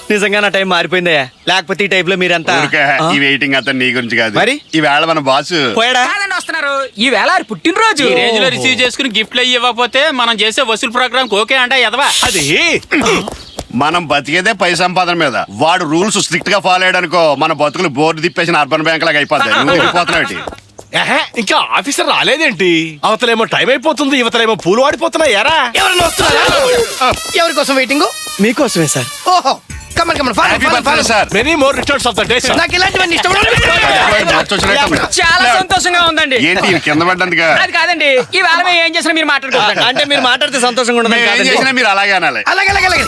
నిజంగా నా టైం మారిపోయిందయ్యా, లేకపోతే ఈ టైప్ లో మీరంతా ఈ వెయిటింగ్ అతను నీ గురించి కాదు, మరి ఈవేళ మన బాసు పోయాడా? వస్తున్నారు. ఈ వేళ పుట్టినరోజు ఈ రేంజ్ లో రిసీవ్ చేసుకుని గిఫ్ట్లు ఇవ్వకపోతే మనం చేసే వసూలు ప్రోగ్రామ్ ఓకే అంటే ఎదవా. అది మనం బతికేదే పై సంపాదన మీద. వాడు రూల్స్ స్ట్రిక్ట్ గా ఫాలో అయ్యాడనుకో మన బతుకులు బోర్డు తిప్పేసిన అర్బన్ బ్యాంక్ లాగా అయిపోతాయి. ఇంకా ఆఫీసర్ రాలేదేంటి? అవతలేమో టైం అయిపోతుంది, యువతలేమో పూలు వాడిపోతున్నాయి. ఎరా ఎవరైనా వస్తున్నారా? ఎవరి కోసం వెయిటింగ్? మీకోసమే సార్. ఓహో, come on come on, sir many more returns of the day sir. నాకు ఇలాంటివన్నీ ఇష్టం. చాలా సంతోషంగా ఉందండి. ఏంటి కింద పడ్డందుగా? అది కాదండి, ఈ వేళ మేము ఏం చేసినా మీరు మాట్లాడుకోండి. అంటే మీరు మాట్లాడితే సంతోషంగా ఉండదు మేము ఏం చేసినా మీరు అలాగే అనాలి. అలాగే అలాగే అలాగే.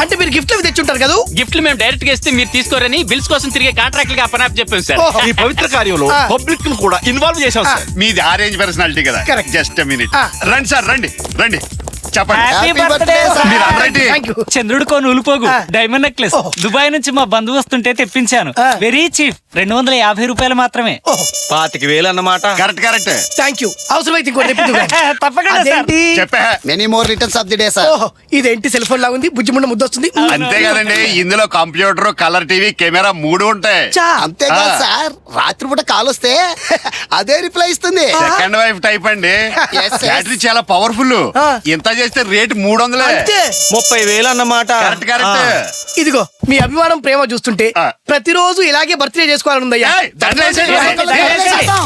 అంటే మీరు గిఫ్ట్లు అవి తెచ్చుంటారు కదా? గిఫ్ట్లు మేము డైరెక్ట్ గా ఇస్తే మీరు తీసుకోరని బిల్స్ కోసం తిరిగే కాంట్రాక్ట్ అప్పనాప్ చెప్పాం సార్. ఓహో. ఈ పవిత్ర కార్యంలో పబ్లిక్ ను కూడా ఇన్వాల్వ్ చేశాం సార్. మీది ఆరేంజ్ పర్సనాలిటీ కదా. Correct. Just minute. ఆ. రండి సార్, రండి రండి, చెప్పండి. Happy birthday, sir. మీరు అందరండి. Thank you. చంద్రుడికో నూలుపోగు డైమండ్ నెక్లెస్ దుబాయ్ నుంచి మా బంధువు వస్తుంటే తెప్పించాను. వెరీ చీప్, 250 రూపాయలు మాత్రమే. 25,000 అన్నమాట. Correct correct. Thank you. అవసరమైతే ఇంకోటి తెప్పిద్దు గాని. తప్పకుండా సార్. అదేంటి? చెప్పా. Many more returns of the day sir. ఓహో, ఇదేంటి సెల్ ఫోన్ లా ఉంది? బుజ్జిముండ ముద్దొస్తుంది. అంతే కదండి, ఇందులో కంప్యూటర్, కలర్ టీవీ, కెమెరా 3 ఉంటాయి. చా. అంతేకాదు సార్, రాత్రిపూట కాల్ వస్తే అదే రిప్లై ఇస్తుంది. సెకండ్ వైఫ్ టైప్ అండి. Yes, yes. బ్యాటరీ చాలా పవర్ఫుల్. ఇంత చేస్తే రేట్ 300. అంతే. 30,000 అన్నమాట. Correct correct. ఇదిగో మీ అభిమానం ప్రేమ చూస్తుంటే ఆ. ప్రతిరోజు ఇలాగే బర్త్డే చేసుకోవాలని ఉందయ్యా. ఏయ్, దండలు వేసేయండి.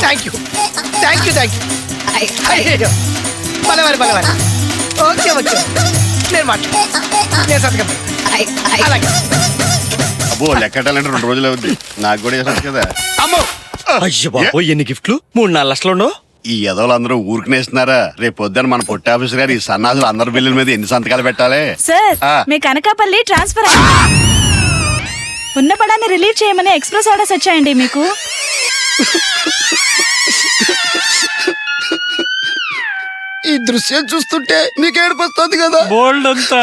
Thank you thank you thank you. పలవారి పలవారి. ఓకే ఓకే, నేను సంతకం. అలాగే. అబ్బో లెక్కటాలంటే 2 రోజులు అవుద్ది. నాకు కూడా వేసొచ్చు కదా. అమ్మో, అయ్యో బాబోయ్, ఎన్ని గిఫ్ట్లు? 3-4 లక్షలు ఉండవు. ఈ ఎదవలందరూ ఊరికనేస్తున్నారా? రేపు పొద్దున మన పొట్టి ఆఫీసర్ గారు ఈ సన్నాసులు అందరి బిల్లుల మీద ఎన్ని సంతకాలు పెట్టాలి? సార్, ఆ. మీ కనకాపల్లి ట్రాన్స్ఫర్ ఉన్న పడాన్ని రిలీవ్ చేయమని ఎక్స్ప్రెస్ ఆర్డర్స్ వచ్చాయండి మీకు. ఈ దృశ్యం చూస్తుంటే నీకు ఏడుపు వస్తుంది కదా. బోల్డ్ అంతా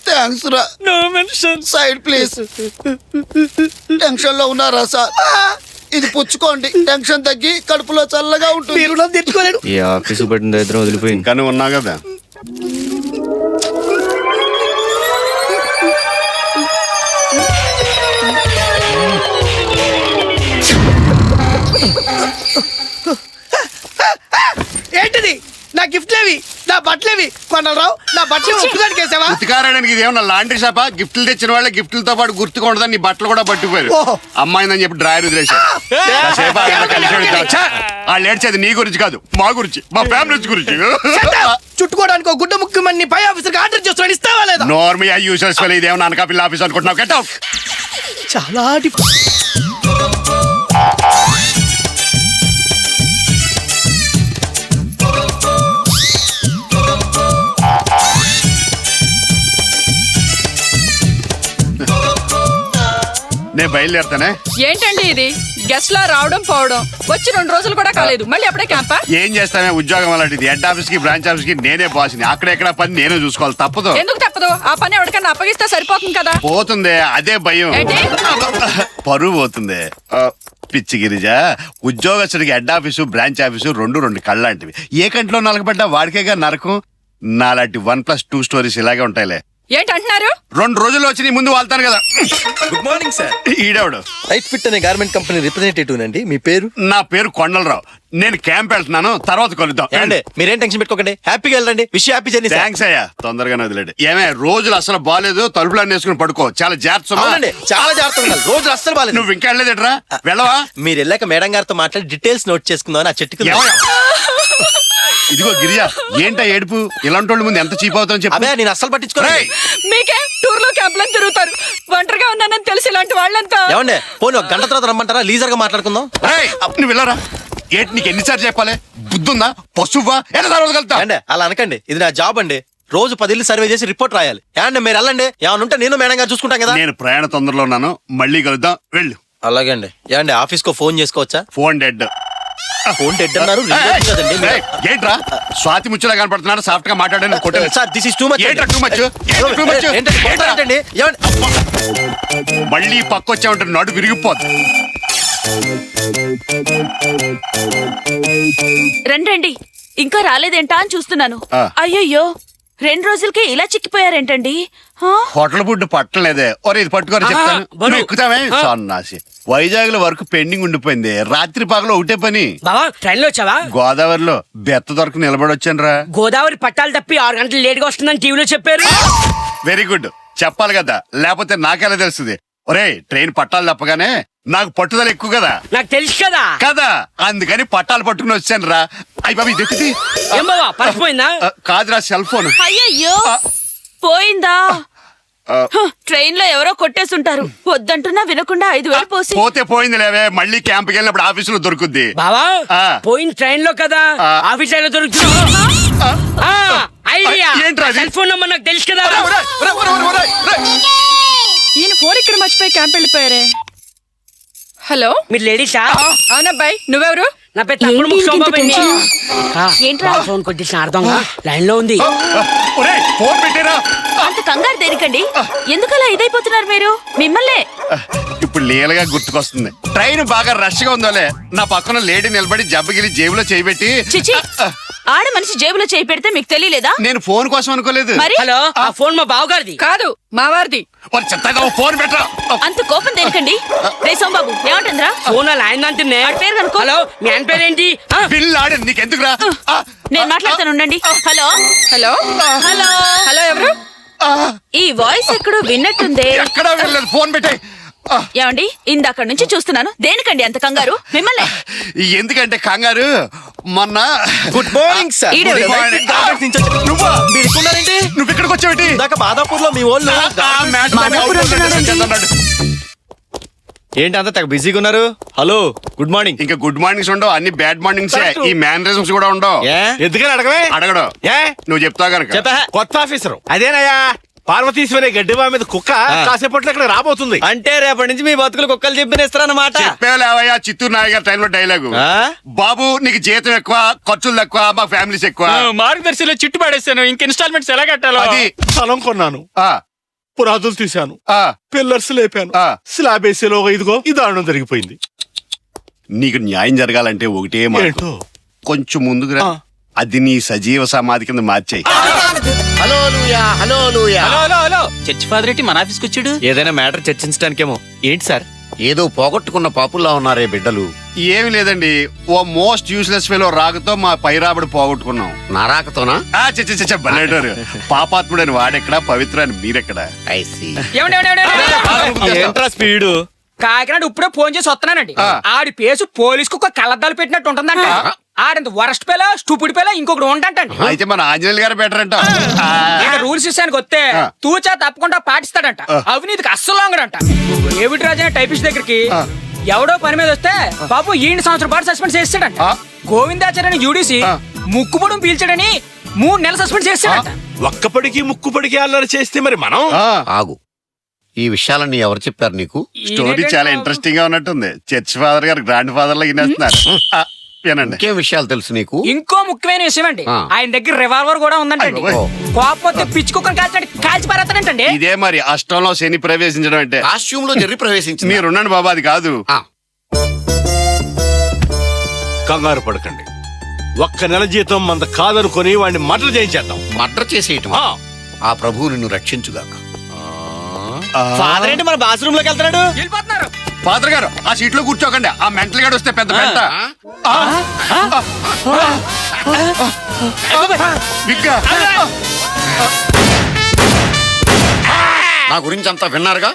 థ్యాంక్స్ రా. No mention. Side please. Tension లో ఉన్నారా సార్? ఇది పుచ్చుకోండి, టెన్షన్ తగ్గి కడుపులో చల్లగా ఉంటుంది. మీరు నన్ను తెచ్చుకోలేడు. ఈ ఆఫీసు పెట్టిన దరిద్రం వదిలిపోయింది. ఇంకా నువ్వు ఉన్నావు కదా. ఏంటిది? నా గిఫ్ట్లేవి, నా బట్టలేవి? కొనరావు, నా బట్టలు ఉప్పుదానికి వేసావా? ఉతికారానికి ఇది ఏమన్నా లాండ్రీ షాపా? గిఫ్ట్లు తెచ్చిన వాళ్ళ గిఫ్ట్లతో పాటు గుర్తుకుండదని నీ బట్టలు కూడా పట్టిపోయారు. ఓహో. అమ్మాయిందని చెప్పి డ్రాయర్ వదిలేశారు. కాసేపు ఆయన కలిసి వెళ్తా. వాళ్ళు ఏడ్చేది నీ గురించి కాదు, మా గురించి, మా ఫ్యామిలీ గురించి. చుట్టుకోవడానికి ఒక గుడ్డ ముఖ్యమని పై ఆఫీసర్ ఆర్డర్ చేస్తున్నాడు, ఇస్తావా లేదా? నోర్మి యూసెస్ వెళ్ళి ఇదేమన్నా అనకాపిల్ల ఆఫీస్ అనుకుంటున్నావు? Get out. చాలా నేను బయలుదేరుతానే. ఏంటండి ఇది? గెస్ట్ లా రావడం పోవడం, వచ్చి 2 రోజులు కూడా కాలేదు, మళ్ళీ అప్పుడే క్యాంపా? ఏం చేస్తామే, ఉద్యోగం అలాంటిది. హెడ్ ఆఫీస్ కి బ్రాంచ్ ఆఫీస్ కి నేనే బాస్ని. అక్కడెక్కడ పని నేనే చూసుకోవాలి, తప్పదు. ఎందుకు తప్పదు? ఆ పని ఎవరికన్నా అప్పగిస్తే సరిపోతుంది కదా. పోతుంది, అదే భయం. ఏంటి? పరువు పోతుంది. పిచ్చి గిరిజ, ఉద్యోగస్తుడికి హెడ్ ఆఫీసు బ్రాంచ్ ఆఫీసు 2 కళ్ళలాంటివి. ఏ కంట్లో నలకబడ్డా వాడికేగా నరకం. నాలాంటి 1+2 స్టోరీస్ ఇలాగే ఉంటాయిలే. ఏంటంటున్నారు? 2 రోజుల్లో వచ్చి నీ ముందు వాళ్తాను కదా. Good morning sir. ఈడేవాడు రైట్ ఫిట్ అనే గార్మెంట్ కంపెనీ రిప్రజెంటేటివ్ అండి. మీ పేరు? నా పేరు కొండలరావు. నేను క్యాంప్ వెళ్తున్నాను, తర్వాత కలుద్దాం. ఏమండి, మీరేం టెన్షన్ పెట్టుకోకండి, హ్యాపీగా వెళ్ళండి. Wish happy journey. థ్యాంక్స్ అయ్యా, తొందరగానే వదిలేడు. ఏమే రోజులు అసలు బాగాలేదు, తలుపులన్నీ వేసుకుని పడుకో. చాలా జాగ్రత్త. అవునండి, చాలా జాగ్రత్తగా ఉండాలి. రోజులు అస్సలు బాలేదు. నువ్వు ఇంకా వెళ్ళలేదట్రా? వెళ్ళవా? మీరు వెళ్ళాక మేడం గారితో మాట్లాడి డీటెయిల్స్ నోట్ చేసుకుందాం ఆ చెట్టుకు. ఇదిగో గిరిజ, ఏంటా ఏడుపు? ఇలాంటి వాళ్ళ ముందు ఎంత చీప్ అవుతామని చెప్పి. అదే నేను అస్సలు పట్టించుకోలేదు. మీకే టూర్లు క్యాంపులను తిరుగుతారు, ఒంటరిగా ఉన్నానని తెలిసి ఇలాంటి వాళ్ళంతా. ఏమండి, పోనీ 1 గంట తర్వాత రమ్మంటారా? లీజర్ గా మాట్లాడుకుందాం. నువ్వు వెళ్ళరా? ఏంటి నీకు ఎన్నిసార్లు చెప్పాలి? బుద్ధుందా? పశువా? ఎంత తర్వాత కలుతా? అండి అలా అనకండి, ఇది నా జాబ్ అండి. రోజు 10 ఇల్లు సర్వే చేసి రిపోర్ట్ రాయాలి. ఏమండి మీరు వెళ్ళండి, ఏమన్నా ఉంటే నేను మేడం గారు చూసుకుంటాం కదా. నేను ప్రయాణ తొందరలో ఉన్నాను, మళ్ళీ కలుద్దాం. వెళ్ళు. అలాగే అండి. ఏమండి ఆఫీస్ కో ఫోన్ చేసుకోవచ్చా? Phone dead. ఫోన్ డెడ్ అన్నారు ring అవుతుంది కదండి ఏయ్, ఏంట్రా స్వాతి ముచ్చులా కనపడుతున్నాడు సాఫ్ట్ గా మాట్లాడాను కొట్టాను sir this is too much ఏంట్రా టూ మచ్ ఏంటండి మళ్ళీ పక్క వచ్చామంటే నడు విరిగిపోద్ది రండి ఇంకా రాలేదేంటా అని చూస్తున్నాను. ఆ. అయ్యయ్యో 2 రోజులకే ఇలా చిక్కిపోయారేంటండి? ఆ? హోటల్ ఫుడ్ పట్టలేదే ఒరే ఇది పట్టుకొని చెప్తాను నువ్వు ఎక్కుతావే సన్నాసి వైజాగ్ లో వరకు పెండింగ్ ఉండిపోయింది రాత్రి పగలు ఒకటే పని బావా ట్రైన్ లో వచ్చావా? గోదావరిలో బెత్త దొరకు నిలబడి వచ్చాను రా గోదావరి పట్టాలు తప్పి 6 గంటలు లేట్ గా వస్తుందని టీవీలో చెప్పారు. వెరీ గుడ్ చెప్పాలి కదా లేకపోతే నాకెలా తెలుస్తుంది ఒరే ట్రైన్ పట్టాలు తప్పగానే నాకు పట్టుదల ఎక్కువ కదా నాకు తెలుసు కదా. కదా అందుకని పట్టాలు పట్టుకుని వచ్చాను రా అయ్యి బాబు ఇది ఏం బావా పరిపోయిందా? కాదురా సెల్ ఫోన్ అయ్యయ్యో పోయిందా? ట్రైన్ లో ఎవరో కొట్టేసుంటారు. వద్దంటున్నా వినకుండా 5,000 పోసి పోతే పోయింది లేవే మళ్ళీ క్యాంప్కి వెళ్ళినప్పుడు ఆఫీసులో దొరుకుద్ది బావా ఆ. పోయిన ట్రైన్ లో కదా ఆ. ఆఫీస్ లో దొరుకుతుంది. ఐడియా ఏంట్రా అది? సెల్ ఫోన్ నంబర్ నాకు తెలుసు కదా. ఈయన ఫోన్ ఇక్కడ మర్చిపోయి క్యాంప్ వెళ్ళిపోయారే. హలో మీరు లేడీసా? అవునబ్బాయి నువ్వెవరు? నా పేరు తప్పుడు ముక్కు సోమబాబు అండి. ఏంట్రా? నా ఫోన్ కొట్టేసిన అర్థంగా లైన్ లో ఉంది. ఒరేయ్, ఫోన్ పెట్టారా అంత కంగారు దేనికండి? ఎందుకలా ఇదైపోతున్నారు మీరు? మిమ్మల్నే ఇప్పుడు లీలగా గుర్తుకొస్తుంది ట్రైన్ బాగా రష్ గా ఉందోలే నా పక్కన లేడీ నిలబడి జబ్బగిలి జేబులో చేయబెట్టి చిచి ఆడ మనిషి జేబులో చేయి పెడితే మీకు తెలియలేదా? నేను ఫోన్ కోసం అనుకోలేదు మరి హలో ఆ ఫోన్ మా బావగారిది. కాదు మా వారిది. మరి చెత్తగా ఫోన్ పెట్టరా అంత కోపం దేనికండి? రే సోమబాబు ఏమంటుందిరా? ఫోన్ అలా ఆయన అంటున్నే. వాడి పేరు కనుక్కో. హలో మీ ఆయన పేరేంటి? బిల్ ఆడి నీకెందుకురా నేను మాట్లాడతాను ఉండండి. హలో హలో హలో హలో ఎవరు? ఈ వాయిస్ ఎక్కడో విన్నట్టుందే. ఎక్కడా వెళ్ళలేదు ఫోన్ పెట్టాయి ఏమండి ఇందాక నుంచి చూస్తున్నాను. దేనికండి అంత కంగారు? మిమ్మల్ని ఎందుకంటే కంగారు మొన్న గుడ్ మార్నింగ్ సార్. ఈడెవడు? Good morning. నువ్వా మీరు ఇక్కడున్నారేంటి? నువ్వు ఇక్కడికి వచ్చావేంటి ఇందాక బాదాపూర్ లో మీ వాళ్ళు మాదాపూర్ అంటున్నాడండి. ఏంటి అంత తెగ బిజీగా ఉన్నారు? Hello good morning. ఇంకా గుడ్ మార్నింగ్స్ ఉండవు అన్ని బ్యాడ్ మార్నింగ్స్ ఈ మేనరిజమ్స్ కూడా ఉండవు ఏ ఎందుకని అడగవే అడగడు ఏ నువ్వు చెప్తావు కనుక చెప్పా కొత్త ఆఫీసర్ అదేనయ్యా పార్వతీశ్వరి గడ్డివా మీద కుక్క కాసేపట్లో ఇక్కడ రాబోతుంది. అంటే రేపటి నుంచి మీ బతుకులు కుక్కలు చెప్పినేస్తారన్నమాట. చెప్పేలేవయ్యా చిత్తూరు నాయ్ గారి టైంలో డైలాగు ఆ? బాబు నీకు జీతం ఎక్కువ ఖర్చులు తక్కువ మా ఫ్యామిలీస్ ఎక్కువ మార్గదర్శిలో చిట్టు పడేస్తాను ఇంక ఇన్స్టాల్మెంట్స్ ఎలా కట్టాలో అది స్థలం కొన్నాను ఆ, పునాదులు తీశాను ఆ, పిల్లర్స్ లేపాను ఆ. స్లాబ్ వేసేలో ఇదిగో ఈ దారుణం జరిగిపోయింది. నీకు న్యాయం జరగాలంటే ఒకటే మాట ఏంటో కొంచెం ముందుకు రా ఆ. అది నీ సజీవ సమాధి కింద మార్చేయి hello hello hello church father ఏంటి మన ఆఫీస్కి వచ్చాడు? ఏదైనా మ్యాటర్ చర్చించడానికేమో. ఏంటి సార్? ఏదో పోగొట్టుకున్న పాపుల్లా ఉన్నారే బిడ్డలు. ఏమి లేదండి ఓ మోస్ట్ యూస్లెస్ ఫెలో రాకతో మా పైరాబడి పోగొట్టుకున్నాం నారాకతోనా? బలేటారు పాపాత్ముడని వాడెక్కడా పవిత్ర అని మీరెక్కడా ఐసి ఏమండి ఏంట్రా స్పీడు? కాకినాడ ఇప్పుడే ఫోన్ చేసి వస్తున్నానండి. ఆ. ఆడి పేసు పోలీసుకు ఒక కళ్ళద్దాలు పెట్టినట్టు ఉంటుందంట. ఆడంత వరస్ట్ పేల స్టూపిడ్ పేల ఇంకొకటి ఉంటంటండి. అయితే మన ఆంజనేయులు గారు బెటర్ అంట ఇక రూల్స్ విషయానికి వస్తే ఆ. తూచా తప్పకుండా పాటిస్తాడంట. ఆ. అవినీతికి అస్సలు లొంగడంట. ఏవిటి రాజా టైపిస్ట్ దగ్గరికి ఎవడో పని మీద వస్తే బాబు ఈ 2 సంవత్సరాల పాటు సస్పెండ్ చేస్తాడంట. ఆ. గోవిందాచార్యని యూడిసి ఆ. ముక్కుపొడం పీల్చాడని 3 నెలలు సస్పెండ్ చేస్తాడంట. ఒక్కపడికి ముక్కుపడికి అల్లరి చేస్తే మరి మనం ఆగు. ఈ విషయాలన్నీ ఎవరు చెప్పారు నీకు? స్టోరీ చాలా ఇంట్రెస్టింగ్ గా ఉన్నట్టుంది చర్చ్ ఫాదర్ గారు గ్రాండ్ ఫాదర్ లా వినేస్తున్నారు వినండి ఇంకేం విషయాలు తెలుసు నీకు? ఇంకో ముఖ్యమైన విషయం అండి ఆ. ఆయన దగ్గర రివాల్వర్ కూడా ఉందంటండి. అయ్యో. కోపం వస్తే పిచ్చి కుక్కను కాల్చి పారేస్తాడంటండి. ఇదే మరి అష్టంలో శని ప్రవేశించడం అంటే కాస్ట్యూమ్ లో జర్రి ప్రవేశించింది. మీరున్నాను బాబా అది కాదు ఆ, కంగారు పడకండి. ఒక్క నెల జీతం మంద కాదనుకొని వాడిని మర్డర్ చేయించేద్దాం. మర్డర్ చేసేయటం. ఆ. ఆ ప్రభువు నిన్ను రక్షించుగాక. ఫాదర్ ఏంటి మన బాత్రూమ్ లోకి వెళ్తున్నాడు? వెళ్ళిపోతున్నారు. ఫాదర్ గారు ఆ సీట్ లో కూర్చోకండి ఆ మెంటల్ గాడు వస్తే పెద్ద పెంట విగ్గా. నా గురించి అంతా విన్నారుగా.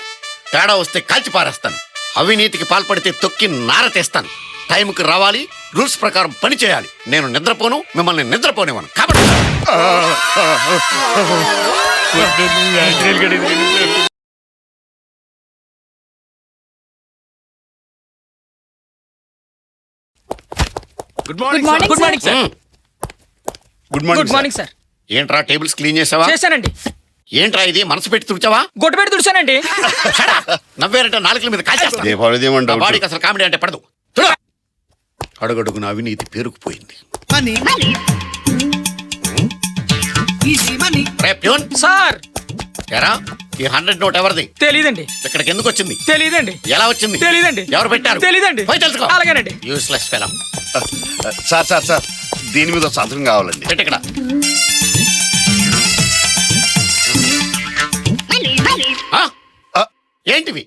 తేడా వస్తే కాల్చి పారేస్తాను. అవినీతికి పాల్పడితే తొక్కి నార తెస్తాను. టైంకి రావాలి, రూల్స్ ప్రకారం పని చేయాలి. నేను నిద్రపోను, మిమ్మల్ని నిద్రపోనివ్వను. కాబట్టి good morning good morning good morning sir. Good good morning morning sir. ఏంట్రా టేబుల్స్ క్లీన్ చేసావా? చేశానండి. ఏంట్రా ఇది మనసు పెట్టి తుడిచావా? గొడ్డు పెట్టి తుడిచానండి. నవ్వేరంటే నాలుకల మీద కాల్చేస్తా. దీపావళి నా బాడీకి అసలు కామెడీ అంటే పడదు. అడుగడుగున అవినీతి పేరుకుపోయింది. రే ప్యూన్, సార్ ఎరా ఈ 100 నోట్ ఎవరిది? తెలీదండి. ఇక్కడికి ఎందుకు వచ్చింది? తెలీదండి. ఎలా వచ్చింది? తెలీదండి. ఎవరు పెట్టారు? తెలీదండి. పోయి తెలుసుకో. అలాగేనండి. Useless fellow. సార్ దీని మీద ఒక సంతకం కావాలండి. పెట్టి ఇక్కడ. ఆ? ఆ, ఏంటివి?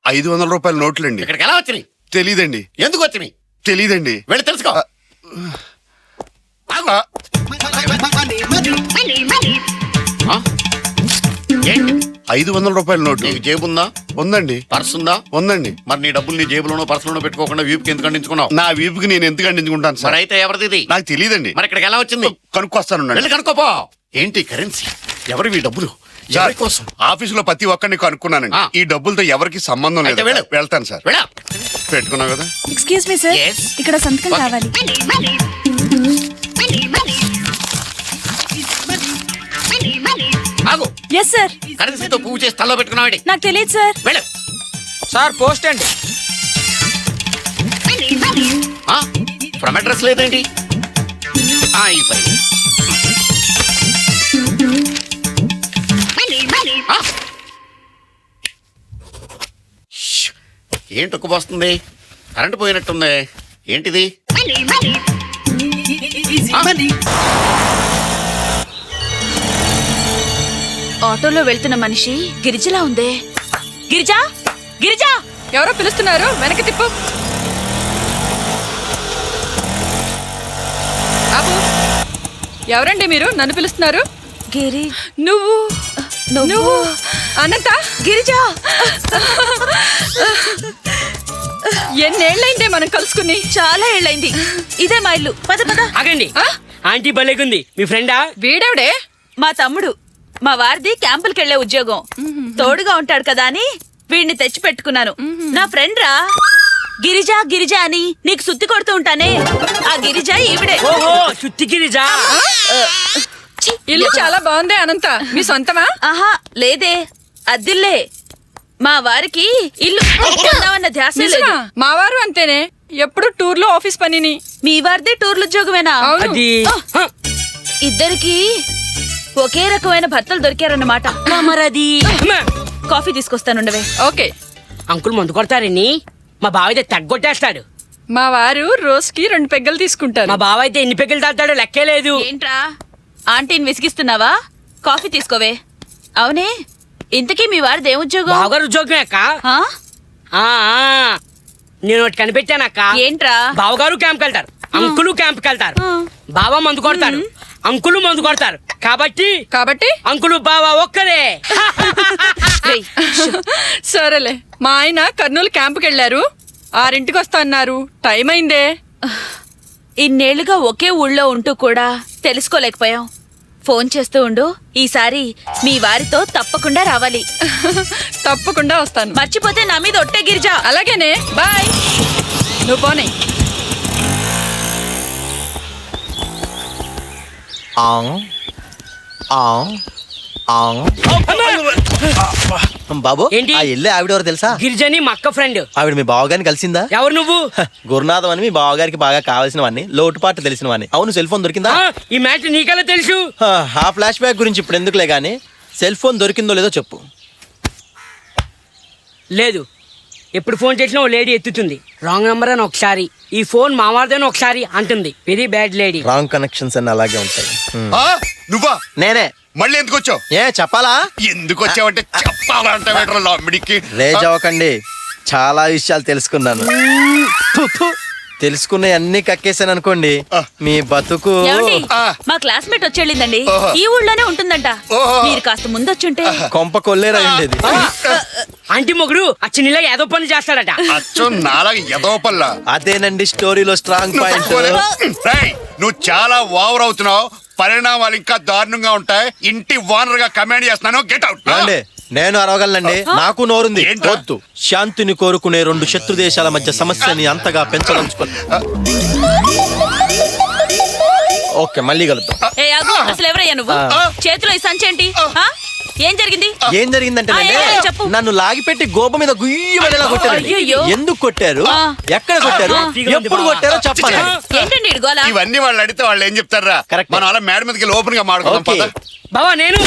500 రూపాయల నోట్లండి. ఇక్కడికి ఎలా వచ్చినాయి? తెలీదండి. ఎందుకు వచ్చినాయి? తెలీదండి. వెళ్ళి తెలుసుకో. ఆగు. ఆ, ఆ? ఏంటి? 500 రూపాయల నోటు నీకు జేబుందా? ఉందండి. పర్స్ ఉందా? ఉందండి. మరి నీ డబ్బులు నీ జేబులోనో పర్సులోనో పెట్టుకోకుండా వీపుకి ఎందుకు అందించుకున్నావు? నా వీపుకి నేను ఎందుకు అందించుకుంటాను మరి సార్? అయితే ఎవరిది ఇది? నాకు తెలియదండి. మరి ఇక్కడికి ఎలా వచ్చింది? కనుక్కొస్తాను. వెళ్ళి కనుక్కోపో. ఏంటి కరెన్సీ? ఎవరివి డబ్బులు? ఎవరి కోసం? ఆఫీసులో ప్రతి ఒక్కరిని కనుక్కున్నానండి. ఆ. ఈ డబ్బులతో ఎవరికి సంబంధం అయితే లేదు. వెళ్ళు. వెళ్తాను సార్. వెళ్ళా. పెట్టుకున్నావు కదా. Excuse me sir, Yes. ఇక్కడ సంతకం Okay. కావాలి. ఆగు. Yes sir. కరెన్సీతో పువ్వు చేసి తల్లో పెట్టుకున్నావాడి. నాకు తెలియదు సార్. వెళ్ళు. సార్ పోస్ట్ అండి. ఫ్రమ్ అడ్రస్ లేదేంటి? ఈ పని. ఆ? ష్. ఏంటి ఒక్క వస్తుంది? కరెంట్ పోయినట్టుంది. ఏంటిది? ఆటోలో వెళ్తున్న మనిషి గిరిజలా ఉందే. గిరిజా, గిరిజా. ఎవరో పిలుస్తున్నారు, వెనక్కి తిప్పు. ఆపు. ఎవరండి మీరు? నన్ను పిలుస్తున్నారు? గిరి నువ్వు నువ్వు అనంత? గిరిజా. ఎన్నేళ్ళైందే మనం కలుసుకుని? చాలా ఏళ్ళైంది. ఇదే మా ఇల్లు. పద పద. ఆగండి. ఆంటీ భలేగుంది. మీ ఫ్రెండా? వీడెవడే? మా తమ్ముడు. మా వారిది క్యాంపులకి వెళ్లే ఉద్యోగం. తోడుగా ఉంటాడు కదా అని వీడిని తెచ్చి పెట్టుకున్నాను. నా ఫ్రెండ్ రా. గిరిజా గిరిజా అని నీకు సుత్తి కొడుతూ ఉంటానే, ఆ గిరిజా ఈవిడే. ఓహో, చుత్తి గిరిజా. ఇల్లు చాలా బాగుందే అనంత. మీ సొంతమా? ఆహా లేదే, అద్దిల్లే. మా వారికి ఇల్లు కొందామన్న ధ్యాస లేదు. నిజమా? మా వారు అంతేనే, ఎప్పుడు టూర్లో ఆఫీస్ పనిని. మీ వారిది టూర్లు ఉద్యోగమేనా? అవును. అది ఇద్దరికి ఒకే రకమైన భర్తలు దొరికారన్నమాట. మరది కాఫీ తీసుకొస్తానుండవే. ఓకే. అంకుల్ మందు కొడతారని మా బావ అయితే తగ్గొట్టేస్తాడు. మా వారు రోజుకి 2 పెగ్గలు తీసుకుంటారు. మా బావ అయితే ఎన్ని పెగ్గులు తాగుతాడో లెక్కే లేదు. ఏంట్రా ఆంటీని విసిగిస్తున్నావా? కాఫీ తీసుకోవే. అవునే, ఇంతకీ మీ వారిది ఏం ఉద్యోగం? బావగారు ఉద్యోగమే అక్క. ఆ? ఆ, ఆ. నేను ఒకటి కనిపెట్టానక్క. ఏంట్రా? బావగారు క్యాంప్కి వెళ్తారు, అంకులు క్యాంప్కి వెళ్తారు. ఆ. బావ మందు కొడతారు, అంకులు మందు కొడతారు. కాబట్టి అంకులు బావ ఒక్కరే. రేయ్, సరేలే. మా ఆయన కర్నూలు క్యాంపుకి వెళ్ళారు. 6ంటికి వస్తా అన్నారు. టైం అయిందే. ఇన్నేళ్లుగా ఒకే ఊళ్ళో ఉంటూ కూడా తెలుసుకోలేకపోయాం. ఫోన్ చేస్తూ ఉండు. ఈసారి మీ వారితో తప్పకుండా రావాలి. తప్పకుండా వస్తాను. మర్చిపోతే నా మీద ఒట్టే గిరిజా. అలాగేనే. బాయ్. నువ్వు పోనీ. బాబు ఏంటి? ఆ ఇల్లే ఆవిడెవరు తెలుసా? గిరిజని మా అక్క ఫ్రెండ్. ఆవిడ మీ బావగారిని కలిసిందా? ఎవరు నువ్వు? గురునాథం అని మీ బావగారికి బాగా కావాల్సినవన్నీ, లోటుపాట్లు తెలిసినవన్నీ. అవును, సెల్ ఫోన్ దొరికిందా? ఆ, ఈ మ్యాటర్ నీకెలా తెలుసు? ఆ ఫ్లాష్ బ్యాక్ గురించి ఇప్పుడు ఎందుకులే గానీ, సెల్ ఫోన్ దొరికిందో లేదో చెప్పు. లేదు. ఎప్పుడు ఫోన్ చేసినా ఓ లేడీ ఎత్తుతుంది. రాంగ్ నెంబర్ అని ఒకసారి, ఈ ఫోన్ మావారిదని ఒకసారి అంటుంది. Very bad lady. Wrong connections అన్ని అలాగే ఉంటాయి. ఆ, నువ్వా? నేనే. మళ్ళీ ఎందుకు వచ్చావు? ఏ చెప్పాలా? ఎందుకు వచ్చావంటే చెప్పాలంటే లాంబడికి రేజ్ అవ్వకండి, చాలా విషయాలు తెలుసుకున్నాను. తెలుసుకున్న అన్ని కక్కేసాను అనుకోండి, మీ బతుకు. ఏమండి? ఆ. మా క్లాస్మేట్ వచ్చేళ్ళిందండి. ఓహో. ఈ ఊళ్ళోనే ఉంటుందంట. ఓహో. మీరు కాస్త ముందొచ్చుంటే. కొంప కొల్లేరా ఉండేది. ఆంటీ మొగుడు అచ్చినిలా ఏదో పని చేస్తాడట. అచ్చం నాలాగా ఎదవపల్లా. అదేనండి స్టోరీలో స్ట్రాంగ్ పాయింట్. రేయ్, నువ్వు చాలా ఓవర్ అవుతున్నావు. పరిణామాలు ఇంకా దారుణంగా ఉంటాయి. ఇంటి ఓనర్ గా కమాండ్ చేస్తున్నాను. Get out. అండి, నేను అరవగలనండి, నాకు నోరుంది. ఏంట్రా? వద్దు. శాంతిని కోరుకునే 2 శత్రు దేశాల మధ్య సమస్యని అంతగా పెంచదలుచుకో. ఓకే, మళ్ళీ కలుద్దాం. ఏ ఆగు, అసలు ఎవరయ్యా నువ్వు? చేతిలో ఈ సంచేంటి? ఏం జరిగింది ఏం జరిగిందంటే చెప్పు. నన్ను లాగిపెట్టి గోప మీద గుయ్యమనేలా కొట్టారు. అయ్యయ్యో. ఎందుకు కొట్టారు, ఆ. ఎక్కడ కొట్టారు, ఎప్పుడు కొట్టారు చెప్పాలి. ఏంటండి ఇడు గోలా ఇవన్నీ వాళ్ళు అడిగితే వాళ్ళు ఏం చెప్తారా? Correct. మనం అలా మేడ మీదకి ఓపెన్ గా మాడుకుందాం ఓకే. పద. బావా నేను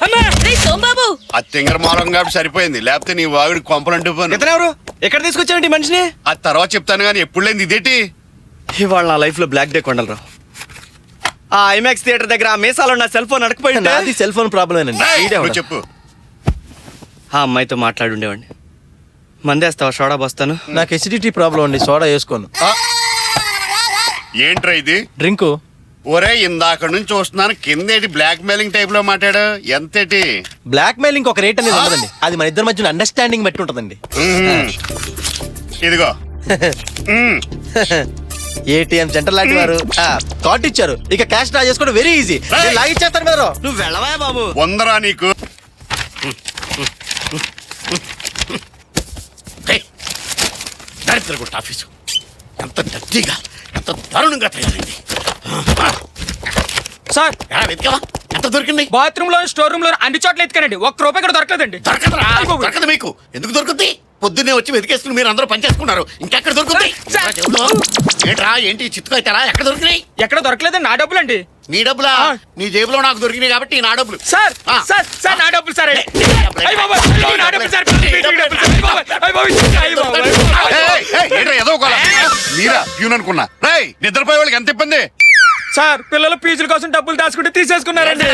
అమ్మా రేయ్ సోంబాబు ఆ తింగర మూలం కాబట్టి సరిపోయింది, లేకపోతే నీ వాగుడి కొంపలంటూ పోను. ఇతనెవరు ఎక్కడ తీసుకొచ్చావేంటి మనిషిని? ఆ తర్వాత చెప్తాను కానీ ఎప్పుడు లేని ఇదేటి? ఇవాళ నా లైఫ్ లో బ్లాక్ డే కొండలరావు. ఆ ఐమాక్స్ థియేటర్ దగ్గర ఆ మీసాలో నా సెల్ ఫోన్ అడకపోయింది. నాది సెల్ ఫోన్ ప్రాబ్లమేనండి. ఏయ్, నువ్వు చెప్పు. ఆ అమ్మాయితో మాట్లాడుండేవాడిని. మందేస్తావా సోడా బస్తాను? నాకు ఎసిడిటీ ప్రాబ్లం అండి, సోడా వేసుకోను. ఏంట్రా ఇది? డ్రింకు ఒరే ఇందాక నుంచి చూస్తున్నాను, కిందేటి బ్లాక్ మెయిలింగ్ టైప్ లో మాట్లాడు. ఎంతేటి? బ్లాక్ మెయిలింగ్ ఒక రేట్ అనేది ఉండదండి, అది మన ఇద్దరి మధ్య అండర్స్టాండింగ్ బట్టి ఉంటదండి. ఇదిగో ఏటీఎం సెంటర్ లాంటి వారు కార్డు ఇచ్చారు, ఇక క్యాష్ డ్రా చేసుకోవడం వెరీ ఈజీ. లాగిచ్చేస్తాను మీరు. నువ్వు వెళ్ళవా బాబు? వందరా నీకు. దరిద్ర గుట్ట ఆఫీసు ఎంత డర్టీగా, ఎంత దారుణంగా తయారైంది. సార్ ఎలా వెతికావా? ఎంత దొరికింది? బాత్రూమ్ లో స్టోర్ రూమ్ లో అన్ని చోట్ల ఎత్తుకానండి, ఒక్క రూపాయి కూడా దొరకలేదండి. దొరకదురా, దొరకదు మీకు. ఎందుకు దొరుకుద్ది? పొద్దున్నే వచ్చి వెతికేసుకుని మీరు అందరూ పనిచేసుకున్నారు, ఇంకెక్కడ దొరుకుతుంది? సార్, ఏంట్రా ఏంటి చిత్తుకు అయితే ఎక్కడ దొరికినాయి? ఎక్కడ దొరకలేదండి, నా డబ్బులండి. నీ డబ్బులా? నీ జేబులో నాకు దొరికినాయి కాబట్టి నా డబ్బులు. సార్ ఆ. సార్ సార్ నా డబ్బులు సార్. అయ్య బాబోయ్, నా డబ్బులు సార్. అయ్య బాబోయ్, అయ్య బాబోయ్. ఏయ్, ఏయ్, ఏంట్రా ఏదో ఒక మీరా ప్యూన్ అనుకున్నా. రేయ్, నిద్రపోయే వాళ్ళకి ఎంత ఇబ్బంది. సార్ పిల్లలు ఫీజుల కోసం డబ్బులు దాచుకుంటే తీసేసుకున్నారండి.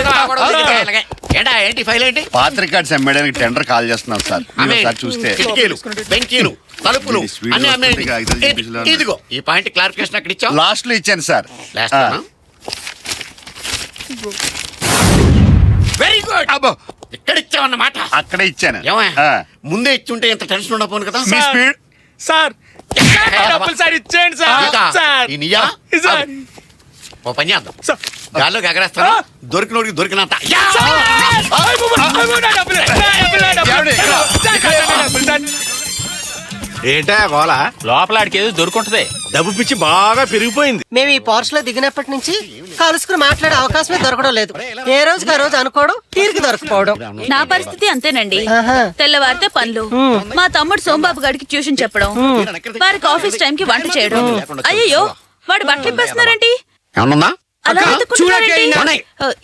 ఏంటా ఏంటి ఫైల్ ఏంటి? పాత రికార్డ్స్ అమ్మేయడానికి టెండర్ కాల్ చేస్తున్నాం సార్. మీరు ఒకసారి చూస్తే కిటికీలు, బెంకీలు, తలుపులు ఇది స్వీట్ అన్ని అమ్మేయండి. వస్తుంది, కాగితాలు చూపించలేదు. ఇదిగో ఈ పాయింట్ క్లారిఫికేషన్ అక్కడ ఇచ్చావు. లాస్ట్ లో ఇచ్చాను సార్. Last very good. అబ్బో, ఇక్కడ ఇచ్చావన్నమాట. అక్కడే ఇచ్చాను. ఏమయ్య? ఆ. ముందే ఇచ్చుంటే ఇంత టెన్షన్ ఉండకపోను కదా. మీ స్పీడ్. సార్ నా డబ్బులు సార్ ఇచ్చేయండి ఇంకా? సార్. సార్ ఈ నియా? సార్. ఓ పని చేద్దాం, సార్. గాల్లోకి ఎగరేస్తాను, దొరికినోడికి దొరికినంత. యా! ఏంటా గోళ? లోపల ఆడికి ఏదో దొరుకుంటది. డబ్బు పిచ్చి బాగా పెరిగిపోయింది. మేము ఈ పోర్స్ లో దిగినప్పటి నుంచి కలుసుకుని మాట్లాడే అవకాశమే దొరకడం లేదు. ఏ రోజుకి ఆ రోజు అనుకోవడం, తీరికి దొరకపోవడం. నా పరిస్థితి అంతేనండి. ఆహా. తెల్లవారితే పనులు, మా తమ్ముడు సోంబాబు గారికి ట్యూషన్ చెప్పడం, వారికి ఆఫీస్ టైం కి వంట చేయడం. అయ్యో వాడు బట్టలు ఇప్పేస్తున్నారేంటి? ఏమన్నా అలా వెతుక్కుంటున్నారేంటి?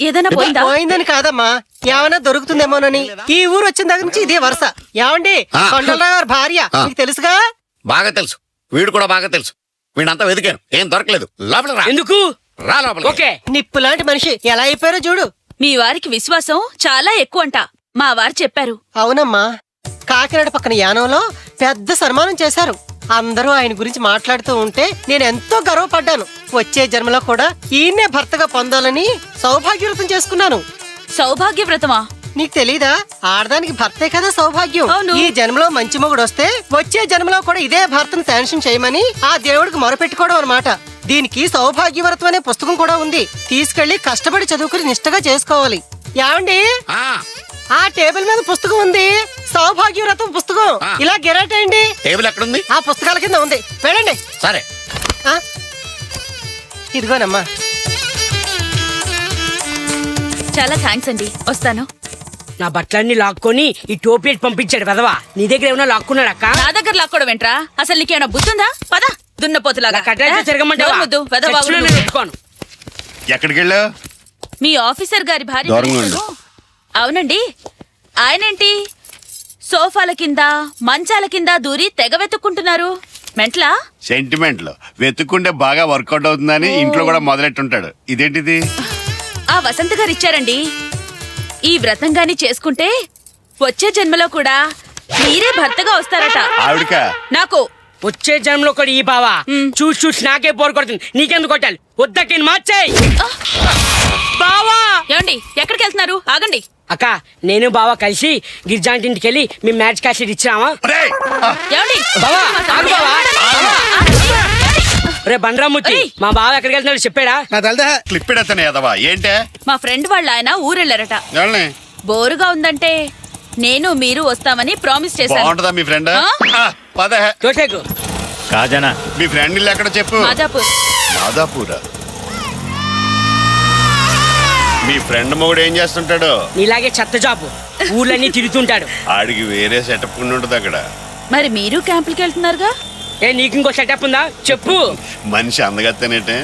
ఏదైనా పోయిందా? పోయిందని కాదమ్మా, ఏమైనా దొరుకుతుందేమోనని. ఈ ఊరు వచ్చిన దగ్గర నుంచి ఇదే వరుస. ఏమండి, కొండలరావు గారి భార్య మీకు తెలుసుగా? బాగా తెలుసు, వీడు కూడా బాగా తెలుసు. వీడంతా వెతికాను, ఏం దొరకలేదు. లోపల రా. ఎందుకు? రా లోపల. ఓకే. నిప్పు లాంటి మనిషి ఎలా అయిపోయారో చూడు. మీ వారికి విశ్వాసం చాలా ఎక్కువంట, మా వారు చెప్పారు. అవునమ్మా, కాకినాడ పక్కన యానంలో పెద్ద సన్మానం చేశారు. అందరూ ఆయన గురించి మాట్లాడుతూ ఉంటే నేను ఎంతో గర్వపడ్డాను. వచ్చే జన్మలో కూడా ఈయన్నే భర్తగా పొందాలని సౌభాగ్యవ్రతం చేసుకున్నాను. సౌభాగ్య వ్రతమా? నీకు తెలీదా? ఆడదానికి భర్తే కదా సౌభాగ్యం. అవును. ఈ జన్మలో మంచి మొగుడు వస్తే వచ్చే జన్మలో కూడా ఇదే భర్తను శాంక్షన్ చేయమని ఆ దేవుడికి మొరపెట్టుకోవడం అన్నమాట. దీనికి సౌభాగ్యవ్రతం అనే పుస్తకం కూడా ఉంది. తీసుకెళ్లి కష్టపడి చదువుకుని నిష్టగా చేసుకోవాలి. ఏమండి, ఆ, ఆ టేబుల్ మీద పుస్తకం ఉంది, సౌభాగ్యవ్రతం పుస్తకం. ఇలా గిరాటండి. టేబుల్ ఎక్కడుంది? ఆ పుస్తకాల కింద ఉంది, వెళ్ళండి. సరే. ఆ, ఇదిగోనమ్మా. చాలా థ్యాంక్స్ అండి, వస్తాను. నా బట్టలన్నీ లాక్కొని ఈ టోపీ పంపించాడు వెదవా. నీ దగ్గర ఏమైనా లాక్కున్నాడు అక్క? నా దగ్గర లాక్కోవడం ఏంట్రా? అసలు నీకేమైనా బుద్ధుందా? పద దున్నపోతులాగా. తిరగమంటావా? పెట్టుకోను. ఎక్కడికి వెళ్ళావు? మీ ఆఫీసర్ గారి భార్య దూరంగా తెలుసు. అవునండి. ఆయనేంటి సోఫాల కింద మంచాల కింద దూరి తెగ వెతుక్కుంటున్నారు? మెంట్లా? సెంటిమెంట్ లో వెతుక్కుంటే బాగా వర్కౌట్ అవుతుందని ఇంట్లో కూడా మొదలెట్టుంటాడు. ఇదేంటిది? ఆ వసంత గారు ఇచ్చారండి. ఈ వ్రతం గాని చేసుకుంటే వచ్చే జన్మలో కూడా మీరే భర్తగా వస్తారట. ఆవిడక నాకు వచ్చే జన్మలో కూడా ఈ బావా చూసి చూసి నాకే బోర్ కొడుతుంది. నీకెందుకు కొట్టాలి? వద్దకి మార్చేయి బావా. ఏమండి ఎక్కడికి వెళ్తున్నారు? ఆగండి. అక్క, నేను బావా కలిసి గిరిజాంటి ఇంటికి వెళ్ళి మీ మ్యాచ్ క్యాసెట్ ఇచ్చినావా? ఏమండి బావా, ఆగు బావా. రే బండ్రామూర్తి, మా బావ ఎక్కడికి వెళ్తున్నాడు చెప్పాడా? నా తలదా క్లిప్ ఎడతానే ఎదవా. ఏంటే? మా ఫ్రెండ్ వాళ్ళ ఆయన ఊరెళ్ళారట. ఎవరిని? బోరుగా ఉందంటే నేను మీరు వస్తామని ప్రామిస్ చేశాను. బాగుంటదా మీ ఫ్రెండ్? ఆ? పద. తోటేకు కాజనా మీ ఫ్రెండ్ ఇల్లు ఎక్కడ చెప్పు? మాదాపూర్. మాదాపూరా? మీ ఫ్రెండ్ మొగుడు ఏం చేస్తుంటాడు? నీలాగే చెత్త జాబు. ఊర్లన్నీ తిరుగుతుంటాడు. ఆడికి వేరే సెటప్ ఉండి ఉంటుంది అక్కడ. మరి మీరు క్యాంపులకి వెళ్తున్నారుగా? ఏ నీకు ఇంకో సెటప్ ఉందా చెప్పు. మనిషి అందగత్తేనేటే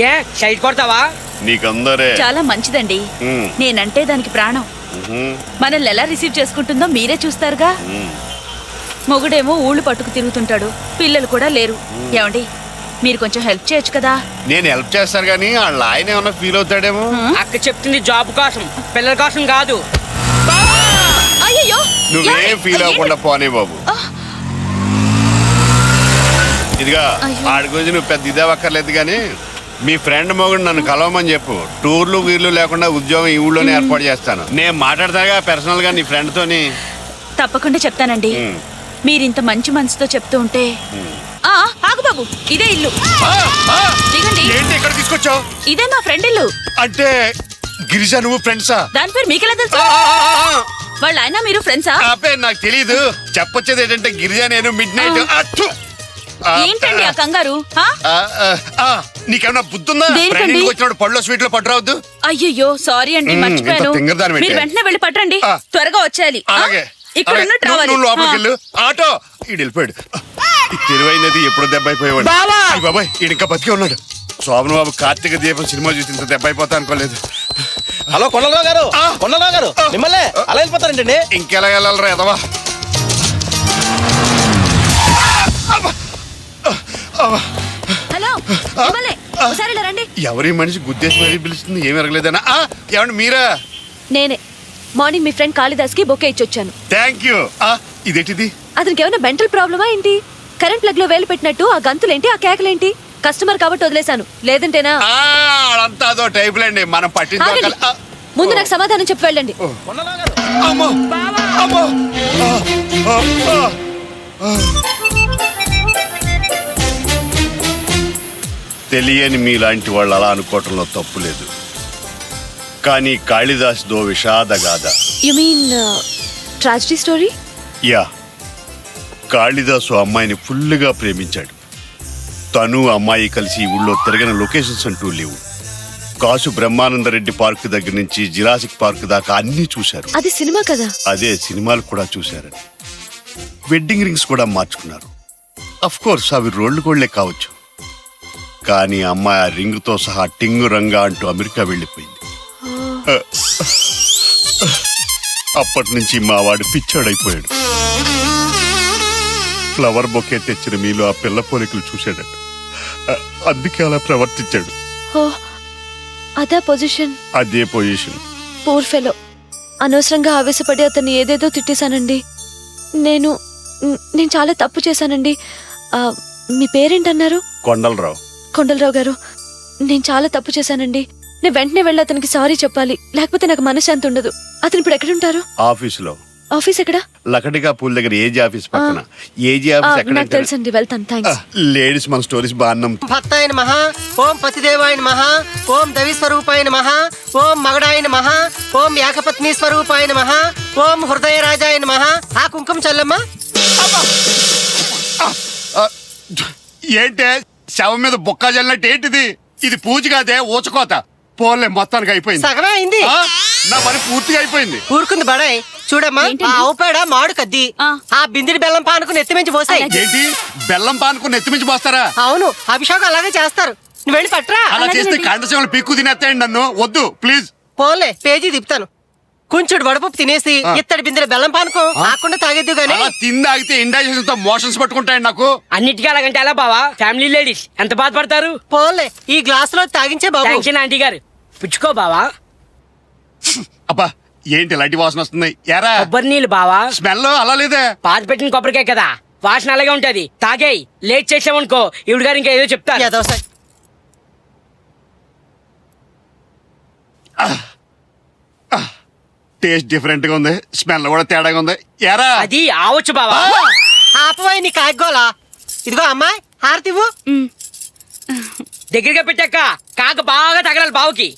ఏ సైడ్ కొడతావా? నీకందరే చాలా మంచిదండి. నేనంటే దానికి ప్రాణం. మనల్ని ఎలా రిసీవ్ చేసుకుంటుందో మీరే చూస్తారుగా. మొగుడేమో ఊళ్ళు పట్టుకు తిరుగుతుంటాడు, పిల్లలు కూడా లేరు. ఏమండి మీరు కొంచెం హెల్ప్ చేయొచ్చు కదా. నేను హెల్ప్ చేస్తాను కానీ వాళ్ళ ఆయన ఏమన్నా ఫీల్ అవుతాడేమో. అక్క చెప్తుంది జాబ్ కోసం, పిల్లల కోసం కాదు. అయ్యో నువ్వేం ఫీల్ అవ్వకుండా పోనీ బాబు. ఇదిగా ఆడి గురించి నువ్వు పెద్ద ఇదే అక్కర్లేదు కానీ మీ ఫ్రెండ్ మొగుడు నన్ను కలవమని చెప్పు. టూర్లు వీర్లు లేకుండా ఉద్యోగం ఈ ఊళ్ళోనే ఏర్పాటు చేస్తాను. నేను మాట్లాడతాగా పర్సనల్ గా నీ ఫ్రెండ్ తోని. తప్పకుండా చెప్తానండి. మీరింత మంచి మనసుతో చెప్తూ ఉంటే. ఆగు బాబు, ఇదే ఇల్లు. దిగండి. ఏంటి ఇక్కడ తీసుకొచ్చావు? ఇదే మా ఫ్రెండ్ ఇల్లు. అంటే గిరిజా నువ్వు ఫ్రెండ్సా? దాని పేరు మీకెలా తెలుసు? వాళ్ళ ఆయన మీరు ఫ్రెండ్సా? ఆ పేరు నాకు తెలీదు. చెప్పొచ్చేది ఏంటంటే గిరిజా నేను మిడ్ నైట్. ఏంటండి ఆ కంగారు? నీకేమన్నా బుద్ధుందా? దేనికండి? ఫ్రెండ్ వచ్చినప్పుడు పళ్ళు స్వీట్ లో పట్టురావద్దు. అయ్యయ్యో సారీ అండి, మర్చిపోయాను. ఇంత తింగరదాని పెట్టే. మీరు వెంటనే వెళ్ళి పట్టండి. త్వరగా వచ్చేయాలి. అలాగే ఇక్కడ ఉన్నట్టు రావాలి. నువ్వు లోపలికి వెళ్ళు. ఆటో ఈడు వెళ్ళిపోయాడు. ఈ తెలివైనది ఎప్పుడు దెబ్బ అయిపోయాడు. బాబాయ్ ఈడు ఇంకా బతికే ఉన్నాడు. శోభన్ బాబు కార్తీక దీపం సినిమా చూసి ఇంత దెబ్బ అయిపోతా అనుకోలేదు. హలో కొండలరావు గారు, కొండలరావు గారు మిమ్మల్ని అలా వెళ్ళిపోతారంటండి. ఇంకెలా వెళ్ళాలరా ఎదవా? హలో మిమ్మల్ని ఒకసారి ఇలా రండి. ఎవరి మనిషి గుద్దేసి మరీ పిలుస్తుంది. ఏమి ఎరగలేదనా? ఏమండి మీరా? నేనే. మార్నింగ్ మీ ఫ్రెండ్ కాళిదాస్ కి బొకే ఇచ్చొచ్చాను. Thank you. ఇదేంటిది? అతనికి ఏమైనా మెంటల్ ప్రాబ్లమా ఏంటి? కరెంట్ ప్లగ్ లో వేలు పెట్టినట్టు ఆ గంతులేంటి, ఆ కేకలేంటి? కస్టమర్ కాబట్టి వదిలేశాను, లేదంటేనా? అంతా అదో టైపులేండి, మనం పట్టించుకోవాలి. ముందు నాకు సమాధానం చెప్పి వెళ్ళండి. అమ్మో అమ్మో. తెలియని మీలాంటి వాళ్ళు అలా అనుకోవటంలో తప్పు లేదు. కానీ కాళిదాస్ దో విషాదగాథ. You mean tragedy story? Yeah. Kalidasu అమ్మాయిని ఫుల్గా ప్రేమించాడు. తను అమ్మాయి కలిసి ఈ ఊళ్ళో తిరగని లొకేషన్స్ అంటూ లేవు. కాసు బ్రహ్మానందరెడ్డి పార్క్ దగ్గర నుంచి జిరాసిక్ పార్క్ దాకా అన్ని చూశారు. అది సినిమా కదా. అదే సినిమాలు కూడా చూశారు. వెడ్డింగ్ రింగ్స్ కూడా మార్చుకున్నారు. అఫ్ కోర్స్ అవి రోళ్లు కోళ్లే కావచ్చు. కానీ అమ్మాయి ఆ రింగ్ తో సహా టింగు రంగా అంటూ అమెరికా వెళ్ళిపోయింది. అప్పటి నుంచి మా వాడు పిచ్చాడైపోయాడు. ఫ్లవర్ బొకే తెచ్చిన మీలో ఆ పిల్ల పోలికలు చూశాడట. అందుకే అలా ప్రవర్తించాడు. అదే పొజిషన్. అదే పొజిషన్. Poor fellow. అనవసరంగా ఆవేశపడి అతన్ని ఏదేదో తిట్టేశానండి. నేను చాలా తప్పు చేశానండి. మీ పేరేంటన్నారు? కొండలరావు. కొండలరావు గారు, నేను చాలా తప్పు చేశానండి. నేను వెంటనే వెళ్ళి అతనికి సారీ చెప్పాలి, లేకపోతే నాకు మనశ్శాంతి ఉండదు. అతను ఇప్పుడు ఎక్కడుంటారు? ఆఫీసులో. ఆఫీస్ ఎక్కడ? లకడిగా పూల్ దగ్గర ఏజీ ఆఫీస్ పక్కన. ఏజీ ఆఫీస్ ఎక్కడ? నాకు తెలుసండి, వెళ్తాను. థ్యాంక్స్. లేడీస్ మన స్టోరీస్ బాగున్నాం. భక్తాయ నమః, ఓం పతిదేవాయ నమః, ఓం దవి స్వరూపాయ నమః, ఓం మగడాయ నమః, ఓం ఏకపత్ని స్వరూపాయ నమః, ఓం హృదయరాజాయ నమః. ఆ కుంకుమ చల్లమ్మా. ఏంటే శవం మీద బొక్క జల్లినట్టు ఏంటిది? ఇది పూజ కాదే, ఊచకోత. పోలే మొత్తానికి అయిపోయింది. సగమే అయింది. నా పని పూర్తిగా అయిపోయింది. ఊరుకుంది బడాయ్. చూడమ్మా, ఆ ఆవు పేడ మాడు కద్ది ఆ బిందిరి బెల్లం పానుకుని ఎత్తిమించి పోసాయి. ఏంటి బెల్లం పానుకుని ఎత్తిమించి పోస్తారా? అవును, అభిషేకం అలాగే చేస్తారు. నువ్వు వెళ్ళి పట్రా. అలా చేస్తే కండసేమలు పీక్కు తినేస్తాయండి నన్ను. వద్దు ప్లీజ్. పోలే, పేజీ తిప్పుతాను. కొంచెం వడపప్పు తినేసి ఇత్తడి బిందెల బెల్లం పానుకో ఆకుండా తాగేద్దు గానీ. తిందాగితే ఇండైజెషన్ తో మోషన్స్ పట్టుకుంటాయండి నాకు. అన్నిటికీ అలాగంటే ఎలా బావా? ఫ్యామిలీ లేడీస్ ఎంత బాధపడతారు. పోలే, ఈ గ్లాస్ లో తాగించే బాబు. థాంక్స్ ఆంటీ గారు. పుచ్చుకో బావా. అబ్బా ఏంటి ఇలాంటి వాసన వస్తుంది? ఎరా కొబ్బరి నీళ్ళు బావా. స్మెల్ అలా లేదే. పాత పెట్టిన కొబ్బరికాయ కదా, వాసన అలాగే ఉంటది. తాగేయి. లేట్ చేసామనుకో ఇవిడు గారు ఇంకా ఏదో చెప్తారు. టేస్ట్ డిఫరెంట్ గా ఉంది, స్మెల్ కూడా తేడాగా ఉంది. ఎరా అది ఆవచ్చు బావా. ఆపవాయి నీ కాగ్గోలా. ఇదిగో అమ్మాయి, హారతివ్వు. దగ్గరగా పెట్టాక కాక బాగా తగలాలి బావుకి.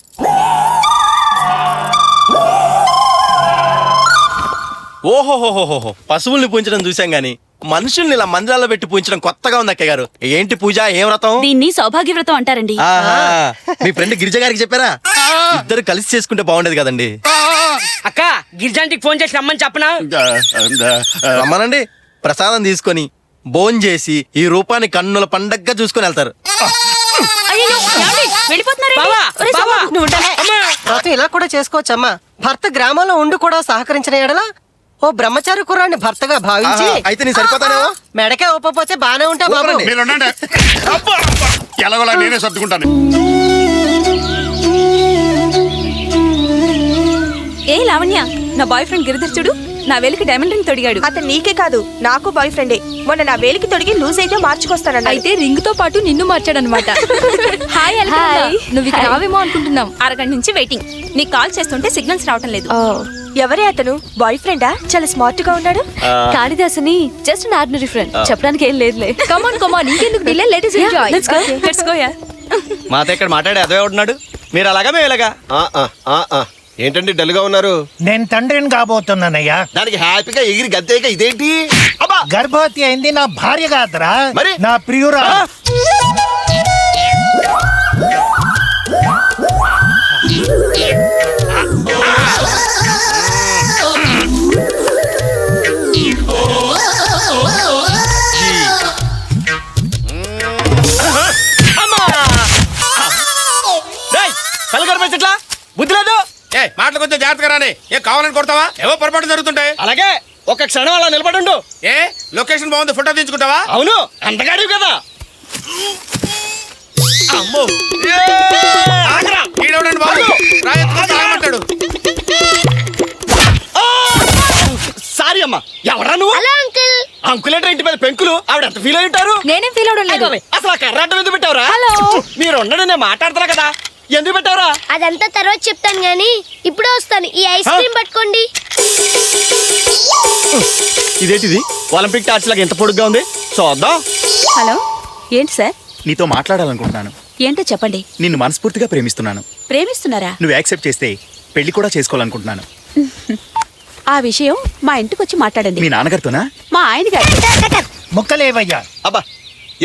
ఓహోహోహోహో, పశువుల్ని పూజించడం చూసాం గానీ మనుషుల్ని ఇలా మందిరాల్లో పెట్టి పూజించడం కొత్తగా ఉంది అక్కయ్య గారు. ఏంటి పూజ, ఏం వ్రతం? దీన్ని సౌభాగ్య వ్రతం అంటారండి. ఆహా, మీ ఫ్రెండ్ గిరిజ గారికి చెప్పారా? ఇద్దరు కలిసి చేసుకుంటే బాగుండేది కదండి. అక్క గిరిజాంటికి ఫోన్ చేసి రమ్మని చెప్పనా? రమ్మనండి, ప్రసాదం తీసుకొని భోంచేసి ఈ రూపాన్ని కన్నుల పండగగా చూసుకొని వెళ్తారు. అయ్యయ్యో, ఏమండి? వెళ్ళిపోతున్నారేంటి? బావా, ఒరేయ్ బావా. సౌభాగ్య, నువ్వు ఉండలే. వ్రతం ఇలా కూడా చేసుకోవచ్చమ్మా. భర్త గ్రామంలో ఉండి కూడా సహకరించిన ఎడల ఓ బ్రహ్మచారి కుర్రాన్ని భర్తగా భావించి ఆహా, అయితే నేను సరిపోతానేమో. మెడకే ఒప్పపోతే బానే ఉంటా బాబు. ఊరుకోండి. మీరు ఉండండి. అబ్బా, అబ్బా. ఎలాగోలా నేనే సర్దుకుంటాను. ఏ లావణ్య, నా బాయ్ ఫ్రెండ్ గిరిధర్ చూడు నా వేలికి డైమండ్ రింగ్ తొడిగాడు. అతను నీకే కాదు నాకు బాయ్ ఫ్రెండే. మొన్న నా వేలికి తొడిగి లూజ్ అయితే మార్చుకొస్తానన్న. అయితే రింగ్ తో పాటు నిన్ను మార్చాడనమాట. Hi hi. నువ్వు ఇక్కడ రావేమో అనుకుంటున్నాం. అరగంట నుంచి వెయిటింగ్. నీకు కాల్ చేస్తుంటే సిగ్నల్స్ రావటం లేదు. ఎవరే అతను? బాయ్ ఫ్రెండా? చాలా స్మార్ట్ గా ఉన్నాడు. కాళిదాసుని జస్ట్ అన్ ఆర్డినరీ ఫ్రెండ్, చెప్పడానికి ఏం లేదులే. కమాన్ కమాన్, ఇంకెందుకు delay, let's enjoy. Let's go yeah. మాతో ఇక్కడ మాట్లాడే అదే ఉంటున్నాడు. మీరు అలాగా మేము ఇలాగా. ఏంటండి డల్ గా ఉన్నారు? నేను తండ్రిని కాబోతున్నానయ్యా. దానికి హ్యాపీగా ఎగిరి గద్దేక ఇదేంటి? అబ్బా, గర్భవతి అయింది నా భార్య కాదురా, మరి? నా ప్రియురా. కళ్ళు కనిపించట్లా, బుద్ధి లేదు. ఏ మాటలు కొంచెం జాగ్రత్తగా రాని. ఏం కావాలని కొడతావా? ఏవో పొరపాటు జరుగుతుంటాయి. అలాగే ఒక క్షణం అలా నిలబడుండు. ఏ లొకేషన్ బాగుంది, ఫోటో తీయించుకుంటావా? అవును, అంతగాడు కదా. అమ్మో, ఈడెవడండి బాబు, రాయెత్తుకొని తాగమంటాడు. సారీ అమ్మా, ఎవరా నువ్వు? అంకుల్ ఏంటి ఇంటి మీద పెంకులు? ఆవిడ ఎంత ఫీల్ అయి ఉంటారు? నేనేం ఫీల్ అవడం లేదు. అసలు ఆ కర్రాటం ఎందుకు పెట్టావురా? మీరు ఉండడు, నేను మాట్లాడుతున్నా కదా, ఎందుకు పెట్టావురా? అదంతా తర్వాత చెప్తాను గానీ ఇప్పుడే వస్తాను. ఈ ఐస్ క్రీమ్ పట్టుకోండి. ఇదేంటిది ఒలింపిక్ టార్చ్ లాగా ఎంత పొడుగ్గా ఉంది, చూద్దాం. హలో, ఏంటి సార్? నీతో మాట్లాడాలనుకుంటున్నాను. ఏంటో చెప్పండి. నిన్ను మనస్ఫూర్తిగా ప్రేమిస్తున్నాను. ప్రేమిస్తున్నారా? నువ్వు యాక్సెప్ట్ చేస్తే పెళ్లి కూడా చేసుకోవాలనుకుంటున్నాను. ఆ విషయం మా ఇంటికి వచ్చి మాట్లాడండి. మీ నాన్నగారితోనా? మా ఆయన గారు. ముక్కలేవయ్యా. అబ్బా,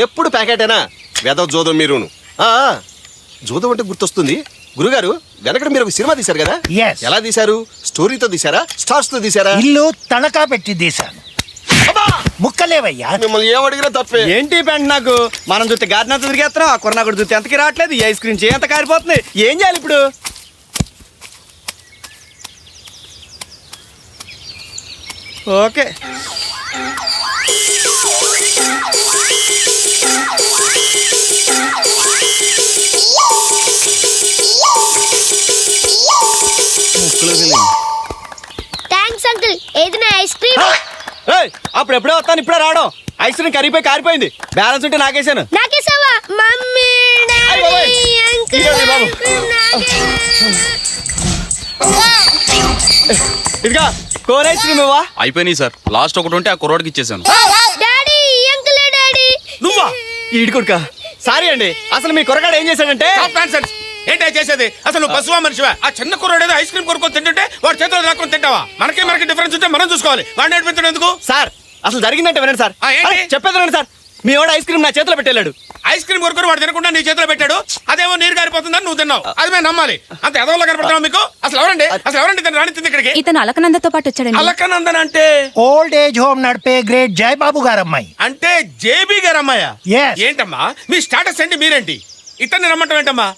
ఎప్పుడు ప్యాకెటేనా? వేద జోదం మీరును. జోదం అంటే గుర్తొస్తుంది. గురుగారు, వెనకడ మీరు ఒక సినిమా తీశారు కదా? Yes. ఎలా తీశారు? స్టోరీతో తీశారా, స్టార్స్ తో తీశారా? ఇల్లు తనఖా పెట్టి తీశాను. ముక్కలేవయ్యా. మిమ్మల్ని ఏం అడిగినా తప్పే. ఏంటి పెంట నాకు? మనం చూస్తే గార్డెన్ అంతా తిరిగేస్తున్నాం, ఆ కుర్ర కూడా చూస్తే ఎంతకి రావట్లేదు, ఈ ఐస్ క్రీమ్ చేయంత కారిపోతుంది. ఏం చేయాలి ఇప్పుడు? Okay, thanks uncle. ఏది నా ఐస్ క్రీమ్? అప్పుడు ఎప్పుడే వస్తాను, ఇప్పుడే రావడం. ఐస్ క్రీమ్ కరిగిపోయి కారిపోయింది, బ్యాలెన్స్ ఉంటే నాకేసాను. నాకేసావా? మమ్మీ, డాడీ, అంకుల్, ఇదిగోండి బాబు. ఇదిగా కోన్ ఐస్ క్రీమ్ ఇవ్వా. అయిపోయినాయి సార్, లాస్ట్ ఒకటి ఉంటే ఆ కుర్రోడికి ఇచ్చేసాను. డాడీ, అంకులే డాడీ. నువ్వా? ఈడు కొడుకా. సారీ అండి, అసలు మీ కుర్రగాడు ఏం చేశాడంటే. Stop nonsense. ఏంటి చేసేది? అసలు నువ్వు పశువా మనిషివా? ఆ చిన్న కుర్రాడు ఏదో ఐస్ క్రీమ్ కొనుక్కొని తింటుంటే వాడు చేతిలో రాకొని తింటావా? మనకి డిఫరెన్స్ ఉంటే మనం చూసుకోవాలి. వాడిని నడిపించడం ఎందుకు? సార్ అసలు జరిగిందంటే వినండి సార్. ఏంటి? అరే, చెప్పేది వినండి సార్. మీ వాడు ఐస్ క్రీమ్ నా చేతిలో పెట్టేళ్ళాడు. ఐస్ క్రీమ్ కొనుక్కొని వాడు తినకుండా నీ చేతిలో పెట్టాడు. అదేమో నీరు గారిపోతుందని నువ్వు తిన్నావు. అది మేము నమ్మాలి. అంత ఎదవలా కనపడుతున్నావు మీకు. అసలు ఎవరండి తను రాణించింది ఇక్కడికి? ఇతను అలకనందతో పాటు వచ్చాడండి. అలకనందన్ అంటే ఓల్డ్ ఏజ్ హోమ్ నడిపే గ్రేట్ జయబాబు గారమ్మాయి. అంటే జేబీ గారు అమ్మాయా? Yes. ఏంటమ్మా మీ స్టాటస్ ఏంటి? మీరేంటి ఇతన్ని రమ్మంటాం ఏంటమ్మా?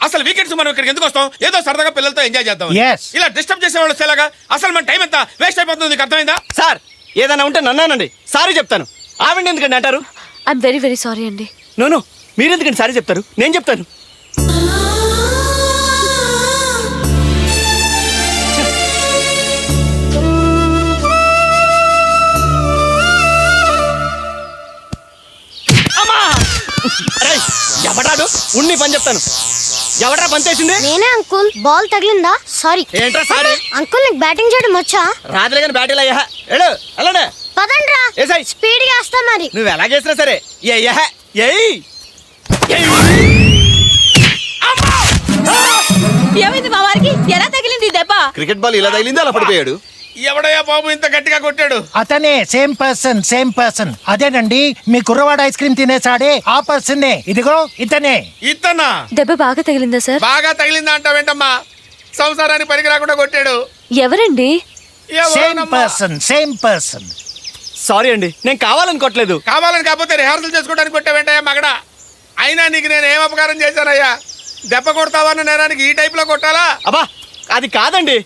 అసలు వీకెండ్స్ మనం ఇక్కడికి ఎందుకు వస్తాం? ఏదో సరదాగా పిల్లలతో ఎంజాయ్ చేద్దాం. Yes. ఇలా డిస్టర్బ్ చేసేవాళ్ళు వచ్చేలాగా అసలు మన టైం ఎంత వేస్ట్ అయిపోతుంది. నీకు అర్థమైందా? సార్ ఏదైనా ఉంటే నన్నానండి, సారీ చెప్తాను. ఆవిడ ఎందుకండి అంటారు? ఐఎమ్ వెరీ వెరీ సారీ అండి. నోను, మీరు ఎందుకండి సారీ చెప్తారు? నేను చెప్తాను. ఎవడాడు ఉన్ని పని చెప్తాను. ఎవడా పని చేసింది? నేనే అంకుల్. బాల్ తగిలిందా? సారీ. ఏంట్రా సారీ? అంకుల్ నీకు బ్యాటింగ్ చేయడం వచ్చా? రాత్రి కానీ బ్యాటిల్ అయ్యా. ఎలానే పదండ్రా, ఏసై స్పీడ్ గా వస్తా మరి. నువ్వు ఎలా చేసినా సరే ఏమైంది మా వారికి? ఎలా తగిలింది దెబ్బ? క్రికెట్ బాల్ ఇలా తగిలింది, అలా పడిపోయాడు. ఎవడయ్యా బాబు ఇంత గట్టిగా కొట్టాడు? అతనే సేమ్ పర్సన్ అదేనండి మీ కుర్రవాడ ఐస్ క్రీమ్ తినేసాడే ఆ పర్సన్నే. ఇదిగో ఇతనే. ఇతనా? దెబ్బ బాగా తగిలిందా సార్? బాగా తగిలిందా అంటావేంటమ్మా? సంసారానికి పనికి రాకుండా కొట్టాడు. ఎవరండి? Same person. సారీ అండి, నేను కావాలని కొట్టలేదు. కావాలని కాకపోతే రిహార్సల్ చేసుకోవడానికి కొట్టావేంటయ్యా మగడా? అయినా నీకు నేను ఏం అపకారం చేశానయ్యా? దెబ్బ కొడతావన్న నేరానికి ఈ టైప్ లో కొట్టాలా? అబ్బా అది కాదండి.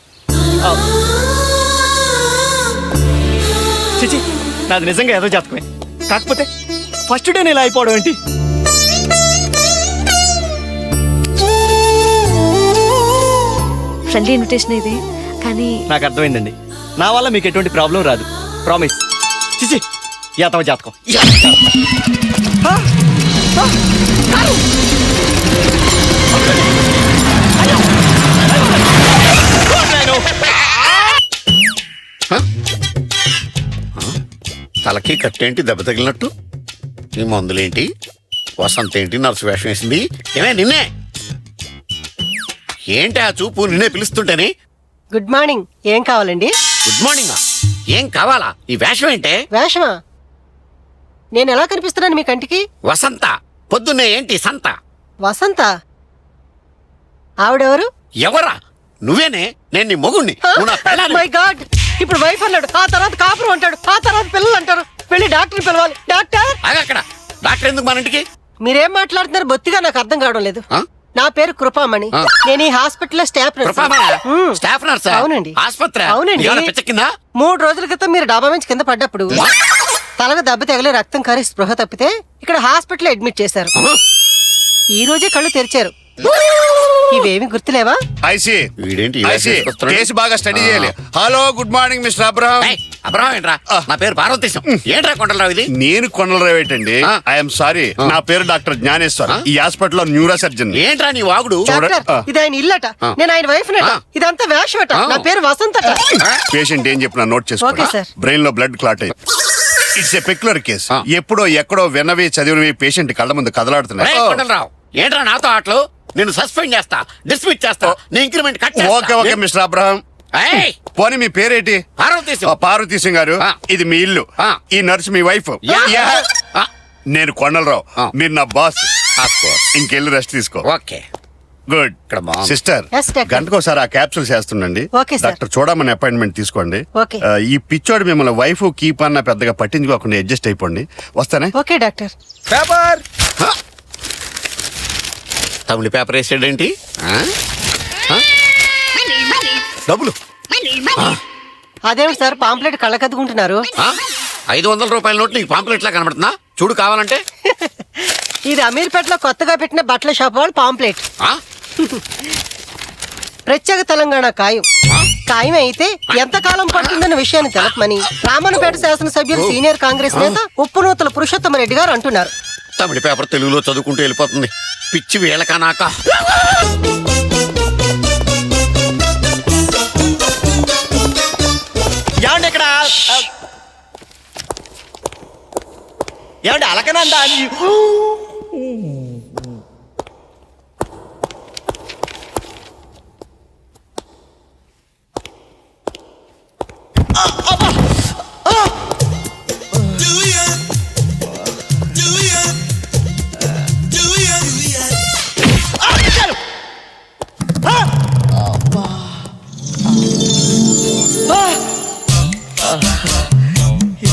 చిచి, నాది నిజంగా ఏదో జాతకమే. కాకపోతే ఫస్ట్ డే ఇలా అయిపోవడం ఏంటి? ఫ్రెండ్లీ ఇన్విటేషన్ ఇది, కానీ నాకు అర్థమైందండి. నా వల్ల మీకు ఎటువంటి ప్రాబ్లం రాదు, ప్రామిస్. చిచి, యాతవ జాతకం. తలకి కట్టేంటి దెబ్బ తగిలినట్టు? ఈ మందులేంటి? వసంత ఏంటి నర్సు వేషం వేసింది? ఏమే నిన్నే? ఏంటి ఆ చూపు నిన్నే పిలుస్తుంటేనే? Good morning. ఏం కావాలండి? Good morning. ఏం కావాలా? ఈ వేషం ఏంటే? వేషమా? నేను ఎలా కనిపిస్తున్నాను మీ కంటికి? వసంత పొద్దున్నే ఏంటి సంత? వసంత ఆవిడెవరు? ఎవరా? నువ్వేనే? నేను నీ మొగుణ్ణి. నువ్వు నా పెళ్ళాన్ని. మై గాడ్, ఇప్పుడు వైఫ్ అన్నాడు, ఆ తర్వాత కాపురం అంటాడు, ఆ తర్వాత పిల్లలు అంటారు. వెళ్ళి డాక్టర్ పిలవాలి. డాక్టర్ అక్కడ డాక్టర్ ఎందుకు మన ఇంటికి? మీరేం మాట్లాడుతున్నారు బొత్తిగా నాకు అర్థం కావడం లేదు. నా పేరు కృపామణి. నేను ఈ హాస్పిటల్లో స్టాఫ్ నర్స్. Staff nurse? అవునండి. ఆస్పత్రి? అవునండి. 3 రోజుల క్రితం మీరు డాబా నుంచి కింద పడ్డప్పుడు తలకు దెబ్బ తగిలి రక్తం కారి స్పృహ తప్పితే ఇక్కడ హాస్పిటల్ అడ్మిట్ చేశారు. ఈ రోజే కళ్ళు తెరిచారు. ఇవేమి గుర్తులేవా? ఐసి వీడేంటి కేసు బాగా స్టడీ చేయాలి. Hello, good morning mister Abraham. Abraham ఏంట్రా? నా పేరు పార్వతీశం. ఏంట్రా కొండలరావు ఇది? నేను కొండలరావు ఏంటండి? ఐఎమ్ సారీ, నా పేరు డాక్టర్ జ్ఞానేశ్వర్. ఈ హాస్పిటల్లో న్యూరో సర్జన్. ఏంట్రా నీ వాగుడు? ఇది ఆయన ఇల్లట, నేను ఆయన వైఫ్ నట. ఇదంతా వేషమట. నా పేరు వసంతట. పేషెంట్ ఏం చెప్పినా నోట్ చేసుకోండి. బ్రెయిన్ లో బ్లడ్ క్లాట్ అయ్యి. It's a peculiar case. ఎప్పుడో ఎక్కడో విన్నవి చదివినవి పేషెంట్ కళ్ళ ముందు కదలాడుతున్నాయి. కొండలరావు ఏంట్రా నాతో ఆటలు? నేను సస్పెండ్ చేస్తా, డిస్మిస్ చేస్తా, నీ ఇంక్రిమెంట్ కట్ చేస్తా. Okay okay mister Abraham. పోనీ మీ పేరేంటి? పార్వతీశం. పార్వతీశం గారు, ఇది మీ ఇల్లు. ఈ నర్సు మీ వైఫ్. నేను కొండలరావు, మీరు నా బాస్. ఇంకెళ్ళి రెస్ట్ తీసుకో. Okay good. సిస్టర్, గంటకోసారి ఆ క్యాప్సూల్స్ వేస్తుండండి. డాక్టర్ చూడమని అపాయింట్మెంట్ తీసుకోండి. ఈ పిచ్చోడు మిమ్మల్ని వైఫ్ కీప్ అన్న పెద్దగా పట్టించుకోకుండా అడ్జస్ట్ అయిపోండి. వస్తానే. Okay doctor. పేపర్ తమిళ పేపర్ వేసాడేంటి? డబ్బులు అదేమిటి సార్ పాంప్లెట్ కళ్ళకద్దుకుంటున్నారు? 500 రూపాయల నోట్ నీకు పాంప్లెట్ లా కనబడుతుందా? చూడు కావాలంటే. ఇది అమీర్పేటలో కొత్తగా పెట్టిన బట్టల షాప్ వాళ్ళు పాంప్లెట్. ప్రత్యేక తెలంగాణ ఖాయం అయితే ఎంతకాలం పడుతుందన్న విషయాన్ని తెలపమని రామన్నపేట శాసనసభ్యులు సీనియర్ కాంగ్రెస్ నేత ఉప్పునూతల పురుషోత్తమ రెడ్డి గారు అంటున్నారు. తమిళ పేపర్ తెలుగులో చదువుకుంటూ వెళ్ళిపోతుంది. పిచ్చి వేళకనాక. ఏమండి ఇక్కడ ఏమండి అలకనందా?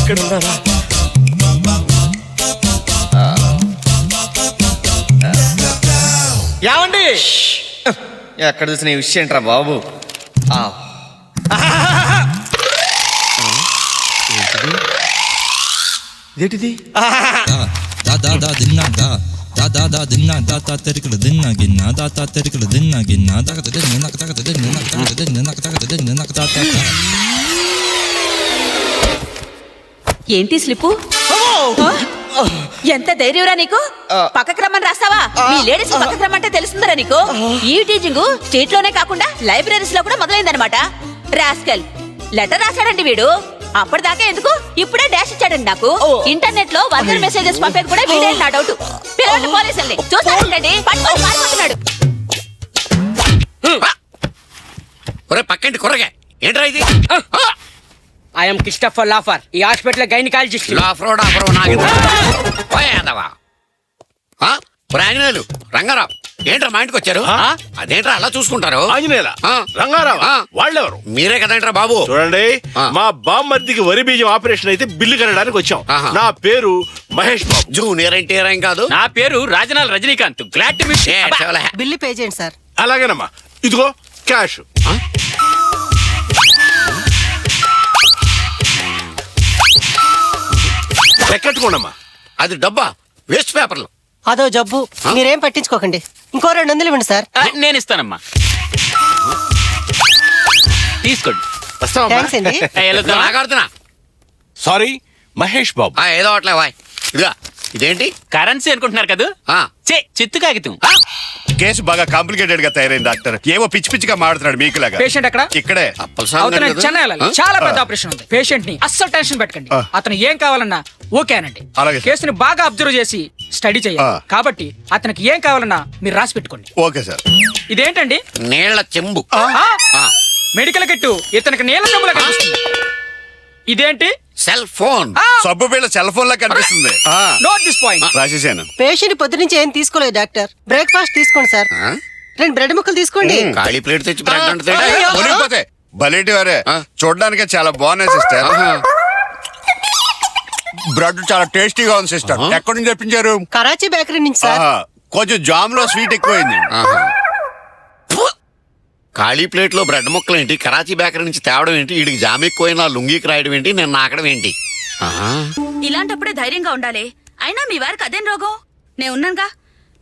ఇక్కడ ఉన్నారా? ఏమండి ఎక్కడ చూసిన ఈ విషయం ఏంట్రా బాబు? ఏంటిది? ఏంటి స్లిప్పు? ఎంత ధైర్యంరా నీకు? పక్కకు రమ్మని రాస్తావా? మీ లేడీస్ పక్కకు రమ్మంటే తెలుస్తుందరా నీకు? ఈ టీచింగ్ స్టేట్ లోనే కాకుండా లైబ్రరీస్ లో కూడా మొదలైందనమాట. రాస్కల్ లెటర్ రాశాడండి వీడు. అప్పటిదాకా ఎందుకు, ఇప్పుడే డాష్ ఇచ్చాడండి నాకు. ఇంటర్నెట్ లో 100 మెసేజెస్ పంపేది కూడా వీడే నా డౌట్. పిల్లలు పోలీసుల్ని చూస్తారండి, పట్టుకొని పారిపోతున్నాడు. పక్కంటి కుర్రగా ఏంట్రా ఇది? ఐఎమ్ క్రిస్టఫర్ లాఫర్, ఈ హాస్పిటల్ గైనకాలజిస్ట్. లాఫ్రో డాఫ్రో నాకు పోయేదవా ఆంజనేయులు రంగారావు ఏంట్రా మా ఇంటికి వచ్చారు? అదేంట్రా అలా చూసుకుంటారు? ఆంజనేయుల రంగారావు వాళ్ళెవరు? మీరే కదేంట్రా బాబు? చూడండి, మా బామ్మర్దికి వరి బీజం ఆపరేషన్ అయితే బిల్లు కనడానికి వచ్చాం. నా పేరు మహేష్ బాబు. జూనియర్ ఎన్టీఆర్ ఏం కాదు. నా పేరు Rajanala Rajinikanth. Glad to meet. Bill pay చేయండి సార్. అలాగేనమ్మా, ఇదిగో క్యాష్. లెక్కట్టుకోండమ్మా. అది డబ్బా, వేస్ట్ పేపర్లు. అదో జబ్బు, మీరేం పట్టించుకోకండి. ఇంకో 200 ఇవ్వండి సార్. నేను ఇస్తానమ్మా, తీసుకోండి. థ్యాంక్స్ అండి. నాగాడుతున్నా. సారీ మహేష్ బాబు. ఏదో అట్లే వాయ్. ఇదిగా ఇదేంటి? కరెన్సీ అనుకుంటున్నారు కదా? చిత్తు కాగితం. కేసు బాగా కాంప్లికేటెడ్ గా తయారైంది డాక్టర్. ఏవో పిచ్చి పిచ్చిగా మాడుతున్నాడు మీకులాగా. పేషెంట్ ఎక్కడ? ఇక్కడే. అవతల చెన్నై వెళ్ళాలి. చాలా పెద్ద ఆపరేషన్ ఉంది. పేషెంట్ ని అస్సలు టెన్షన్ పెట్టకండి. అతను ఏం కావాలన్నా ఓకేనండి. కేసుని బాగా అబ్జర్వ్ చేసి స్టడీ చేయాలి. కాబట్టి అతనికి ఏం కావాలన్నా మీరు రాసి పెట్టుకోండి. Okay sir. ఇదేంటండి? నీళ్ల చెంబు. మెడికల్ కిట్టు ఇతనికి నీళ్ళ చెంబులా కనిపిస్తుంది. ఇదేంటి? Cell phone. సబ్బు బిళ్ళ సెల్ ఫోన్ లా కనిపిస్తుంది. Note this point. రాసేసాను. పేషెంట్ పొద్దు నుంచి ఏం తీసుకోలేదు డాక్టర్. బ్రేక్ఫాస్ట్ తీసుకోండి సార్. 2 బ్రెడ్ ముక్కలు తీసుకోండి. ఖాళీ ప్లేట్ తెచ్చి బ్రెడ్ అంటే మునిగిపోతే బలేటి వారే. చూడడానికి చాలా బాగున్నాయి సిస్టర్. బ్రెడ్ చాలా టేస్టీగా ఉంది సిస్టర్. ఎక్కడి నుంచి తెప్పించారు? కరాచీ బేకరీ నుంచి సార్. కొంచెం జామ్ లో స్వీట్ ఎక్కువైంది. ఖాళీ ప్లేట్ లో బ్రెడ్ ముక్కలు ఏంటి? కరాచీ బేకరీ నుంచి తేవడం ఏంటి? వీడికి జామ్ ఎక్కువైనా లుంగికి రాయడం ఏంటి? నేను నాకడం ఏంటి? ఇలాంటప్పుడే ధైర్యంగా ఉండాలి. అయినా మీ వారికి అదేం రోగం? నేను ఉన్నానుగా.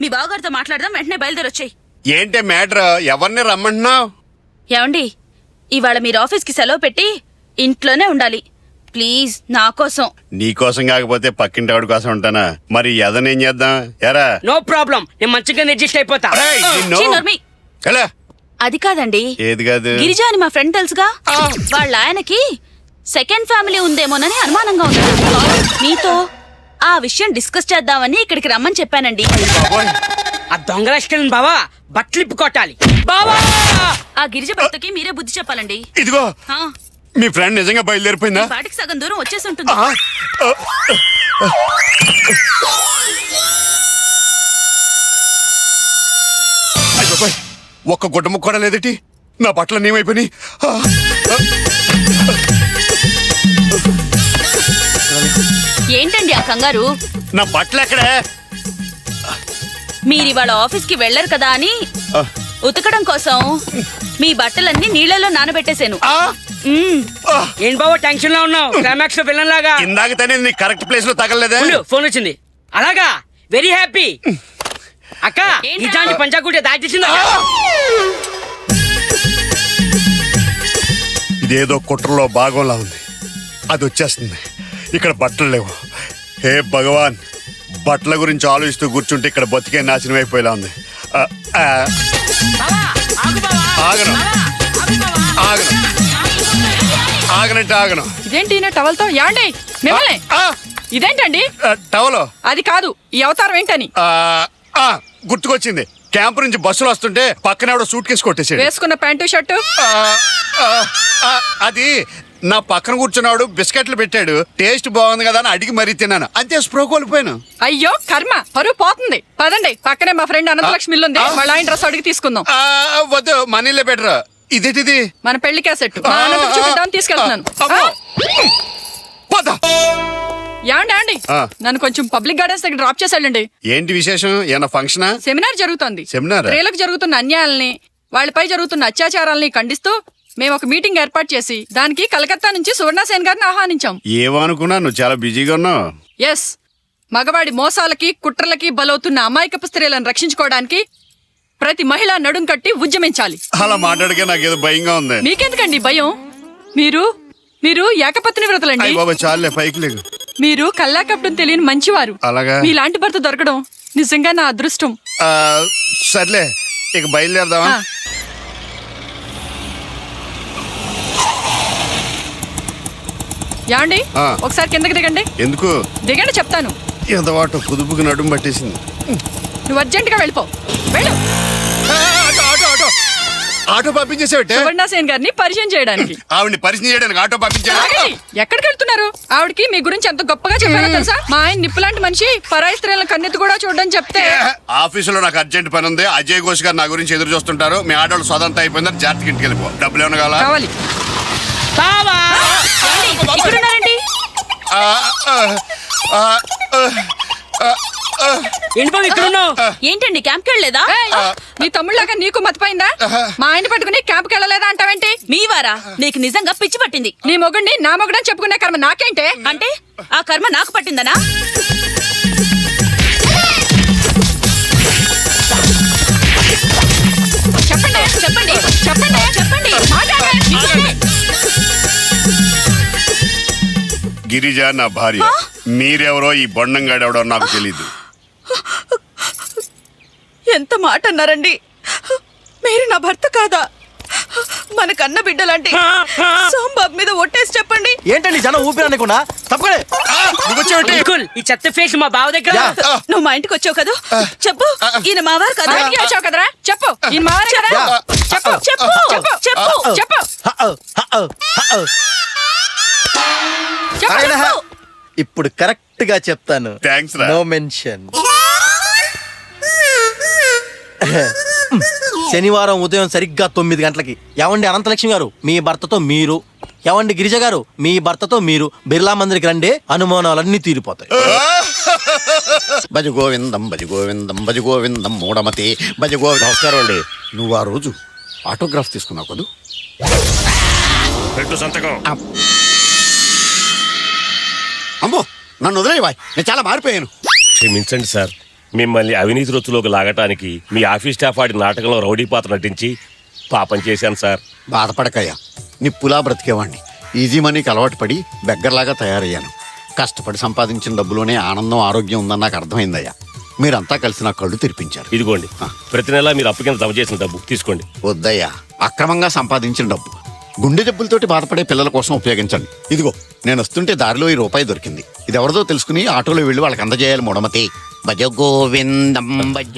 మీ బావగారితో మాట్లాడదాం. వెంటనే బయలుదేరొచ్చాయి. ఏంటే మ్యాటర్? ఎవరిని రమ్మంటున్నావు? ఏమండి, ఇవాళ మీరు ఆఫీస్కి సెలవు పెట్టి ఇంట్లోనే ఉండాలి ప్లీజ్. నా కోసం. నీ కోసం కాకపోతే పక్కింటి ఆవిడ కోసం ఉంటానా? మరి ఎదనేం చేద్దాం? ఎరా? నో ప్రాబ్లం, నేను మంచిగా అడ్జస్ట్ అయిపోతా. ఎలా? అది కాదండి. ఏది కాదు? గిరిజా అని మా ఫ్రెండ్ తెలుసుగా. వాళ్ళ ఆయనకి సెకండ్ ఫ్యామిలీ ఉందేమోనని అనుమానంగా ఉంది. మీతో ఆ విషయం డిస్కస్ చేద్దామని ఇక్కడికి రమ్మని చెప్పానండి. ఆ దొంగ రెస్టారెంట్ బావా బట్టలిప్పి కొట్టాలి బావా. ఆ గిరిజ భర్తకి మీరే బుద్ధి చెప్పాలండి. ఇదిగో మీ ఫ్రెండ్ నిజంగా బయలుదేరిపోయిందా? వాటికి సగం దూరం వచ్చేసి ఉంటుంది. ఒక్క గుడ్డ ముక్క కూడా లేదటి. నా బట్టలు ఏమైపోయి? ఏంటండి ఆ కంగారు? నా బట్టలు ఎక్కడే? మీరు ఇవాళ ఆఫీస్ కి వెళ్లరు కదా అని ఉతకడం కోసం మీ బట్టలన్నీ నీళ్ళలో నానబెట్టేశాను. ఏం బావా టెన్షన్ లో ఉన్నావు? క్లైమాక్స్ లో విలన్ లాగా. ఇందాక తనే నీ కరెక్ట్ ప్లేస్ లో తగలలేదా? ఫోన్ వచ్చింది. అలాగా, వెరీ హ్యాపీ. అక్క నిజాన్ని పంచాకుటే దాచేసింది. ఇదేదో కుట్రలో భాగంలా ఉంది. అది వచ్చేస్తుంది. ఇక్కడ బట్టలు లేవు. హే భగవాన్, బట్టల గురించి ఆలోచిస్తూ కూర్చుంటే ఇక్కడ బతికే నాశనం అయిపోయేలా ఉంది. ఆగను ఆగను ఆగనంటే ఆగను. ఇదేంటి టవల్తో? యాండి మిమ్మల్ని ఇదేంటండి టవలో? అది కాదు, ఈ అవతారం ఏంటని. గుర్తుకొచ్చింది. క్యాంప్ నుంచి బస్సులు వస్తుంటే పక్కన ఎవడో సూట్ కేసు కొట్టేసాడు. వేసుకున్న ప్యాంటు షర్టు అది నా పక్కన కూర్చున్నాడు. బిస్కెట్లు పెట్టాడు. టేస్ట్ బాగుంది కదా అని అడిగి మరీ తిన్నాను. అంతే స్ప్రో కోల్పోయాను. అయ్యో కర్మ, పరువు పోతుంది. పదండి, పక్కనే మా ఫ్రెండ్ అనంతలక్ష్మి ఇల్లు ఉంది. వాళ్ళ ఆయన డ్రెస్ అడిగి తీసుకుందాం. వద్దు, మనీలే బెటర్. ఇదేంటిది? మన పెళ్లి క్యాసెట్. చూపిద్దామని తీసుకెళ్తున్నాను. యాండి నన్ను కొంచెం పబ్లిక్ గార్డెన్స్ దగ్గర డ్రాప్ చేసాడండి. ఏంటి విశేషం? ఏమైనా ఫంక్షనా? సెమినార్ జరుగుతోంది. సెమినార్? స్త్రీలకు జరుగుతున్న అన్యాయాలని, వాళ్ళపై జరుగుతున్న అత్యాచారాలని ఖండిస్తూ మేము ఒక మీటింగ్ ఏర్పాటు చేసి దానికి కలకత్తా నుంచి సువర్ణసేన్ గారిని ఆహ్వానించాం. ఏమనుకున్నా, నువ్వు చాలా బిజీగా ఉన్నావు. ఎస్, మగవాడి మోసాలకి కుట్రలకి బలవుతున్న అమాయకపు స్త్రీలను రక్షించుకోవడానికి ప్రతి మహిళ నడుం కట్టి ఉద్యమించాలి. అలా మాట్లాడకే నాకేదో భయంగా ఉంది. మీకెందుకండి భయం? మీరు ఏకపత్ని వ్రతలండి. బాబా చాలే, పైకి లేవు. మీరు కల్లాకప్పడం తెలియని మంచివారు. అలాగా? మీలాంటి భర్త దొరకడం నిజంగా నా అదృష్టం. సర్లే, ఇక బయలుదేరదామా? యాండి ఒకసారి కిందకి దిగండి. ఎందుకు? దిగండి చెప్తాను. ఎంతవాటు కుదుపుకి నడుము పట్టేసింది. నువ్వు అర్జెంట్ గా వెళ్ళిపో. వెళ్ళు. ఆటో పంపించేసేవటే సువర్ణ సేన్ గారిని పరిచయం చేయడానికి. ఆవిడ్ని పరిచయం చేయడానికి ఆటో పంపించాడు. ఆగండి. ఎక్కడికి వెళ్తున్నారు? ఆవిడకి మీ గురించి ఎంత గొప్పగా చెప్పారో తెలుసా? మా ఆయన నిప్పులాంటి మనిషి, పరాయి స్త్రీలను కన్నెత్తి కూడా చూడడం చెప్తే. ఆఫీసులో నాకు అర్జెంట్ పని ఉంది. అజయ్ ఘోష్ గారు నా గురించి ఎదురు చూస్తుంటారు. మీ ఆటోలు సొంతంతా అయిపోయిందని జాగ్రత్తగా ఇంటికి వెళ్ళిపో. డబ్బులు ఏమైనా కావాలా? కావాలి. ఇక్కడున్నారండి. ఏంటండి క్యాంప్కి వెళ్ళలేదా? ఏయ్, నీ తమ్ముళ్ళగా నీకు మతిపోయిందా? మా ఆయన పట్టుకుని క్యాంప్కి వెళ్ళలేదా అంటావేంటి? మీ వారా? నీకు నిజంగా పిచ్చి పట్టింది. నీ మొగుడిని నా మొగుడని చెప్పుకునే కర్మ నాకేంటే? అంటే ఆ కర్మ నాకు పట్టిందనా? చెప్పండి చెప్పండి చెప్పండి చెప్పండి మాట్లాడండి. గిరిజ నా భార్య. మీరెవరో ఈ బొండంగాడెవడో నాకు తెలీదు. ఎంత మాట అన్నారండి. మీరు నా భర్త కాదా? మన కన్న బిడ్డలాంటి సోంబాబు మీద ఒట్టేసి చెప్పండి. ఏంటండి జనం ఊపిరనుకున్నా తప్పకడే. ఈ చెత్త ఫేస్ మా బావ దగ్గర. నువ్వు మా ఇంటికి వచ్చావు కదా, చెప్పు ఈయన మావారు కదా? బయటికి వచ్చావు కదరా, చెప్పు. ఈ మావరే కదా? చెప్పు చెప్పు చెప్పు చెప్పు చెప్పు చెప్పు. ఇప్పుడు కరెక్ట్ గా చెప్తాను. థ్యాంక్స్ రా. No mention. శనివారం ఉదయం సరిగ్గా 9 గంటలకి. ఏమండి అనంతలక్ష్మి గారు, మీ భర్తతో మీరు. ఏమండి గిరిజ గారు, మీ భర్తతో మీరు బిర్లా మందిరికి రండి, అనుమానాలన్నీ తీరిపోతాయి. భజ గోవిందం భజ గోవిందం భజ గోవిందం మూఢమతి భజ గోవిందం. నమస్కారం అండి. నువ్వు ఆ రోజు ఆటోగ్రాఫ్ తీసుకున్నావు కదూ? పెట్టు సంతకం. అమ్మో, నన్ను వదిలేయవా, నేను చాలా మారిపోయాను. క్షమించండి సార్, మిమ్మల్ని అవినీతి రొచ్చులోకి లాగటానికి మీ ఆఫీస్ స్టాఫ్ ఆడి నాటకంలో రౌడీ పాత్ర నటించి పాపం చేశాను సార్. బాధపడకయ్యా, నిప్పులా బ్రతికేవాణ్ణి. ఈజీ మనీకి అలవాటు పడి బెగ్గర్లాగా తయారయ్యాను. కష్టపడి సంపాదించిన డబ్బులోనే ఆనందం, ఆరోగ్యం ఉందని నాకు అర్థమైందయ్యా. మీరంతా కలిసి నా కళ్ళు తెరిపించారు. ఇదిగోండి, ప్రతి నెలా మీరు అప్పు కింద జమ చేసిన డబ్బు తీసుకోండి. వద్దయ్యా, అక్రమంగా సంపాదించిన డబ్బు గుండె జబ్బులతోటి బాధపడే పిల్లల కోసం ఉపయోగించండి. ఇదిగో, నేను వస్తుంటే దారిలో ఈ రూపాయి దొరికింది. ఇది ఎవరిదో తెలుసుకుని ఆటోలో వెళ్ళి వాళ్ళకి అందజేయాలి. మూఢమతి. భజ గోవిందం భజ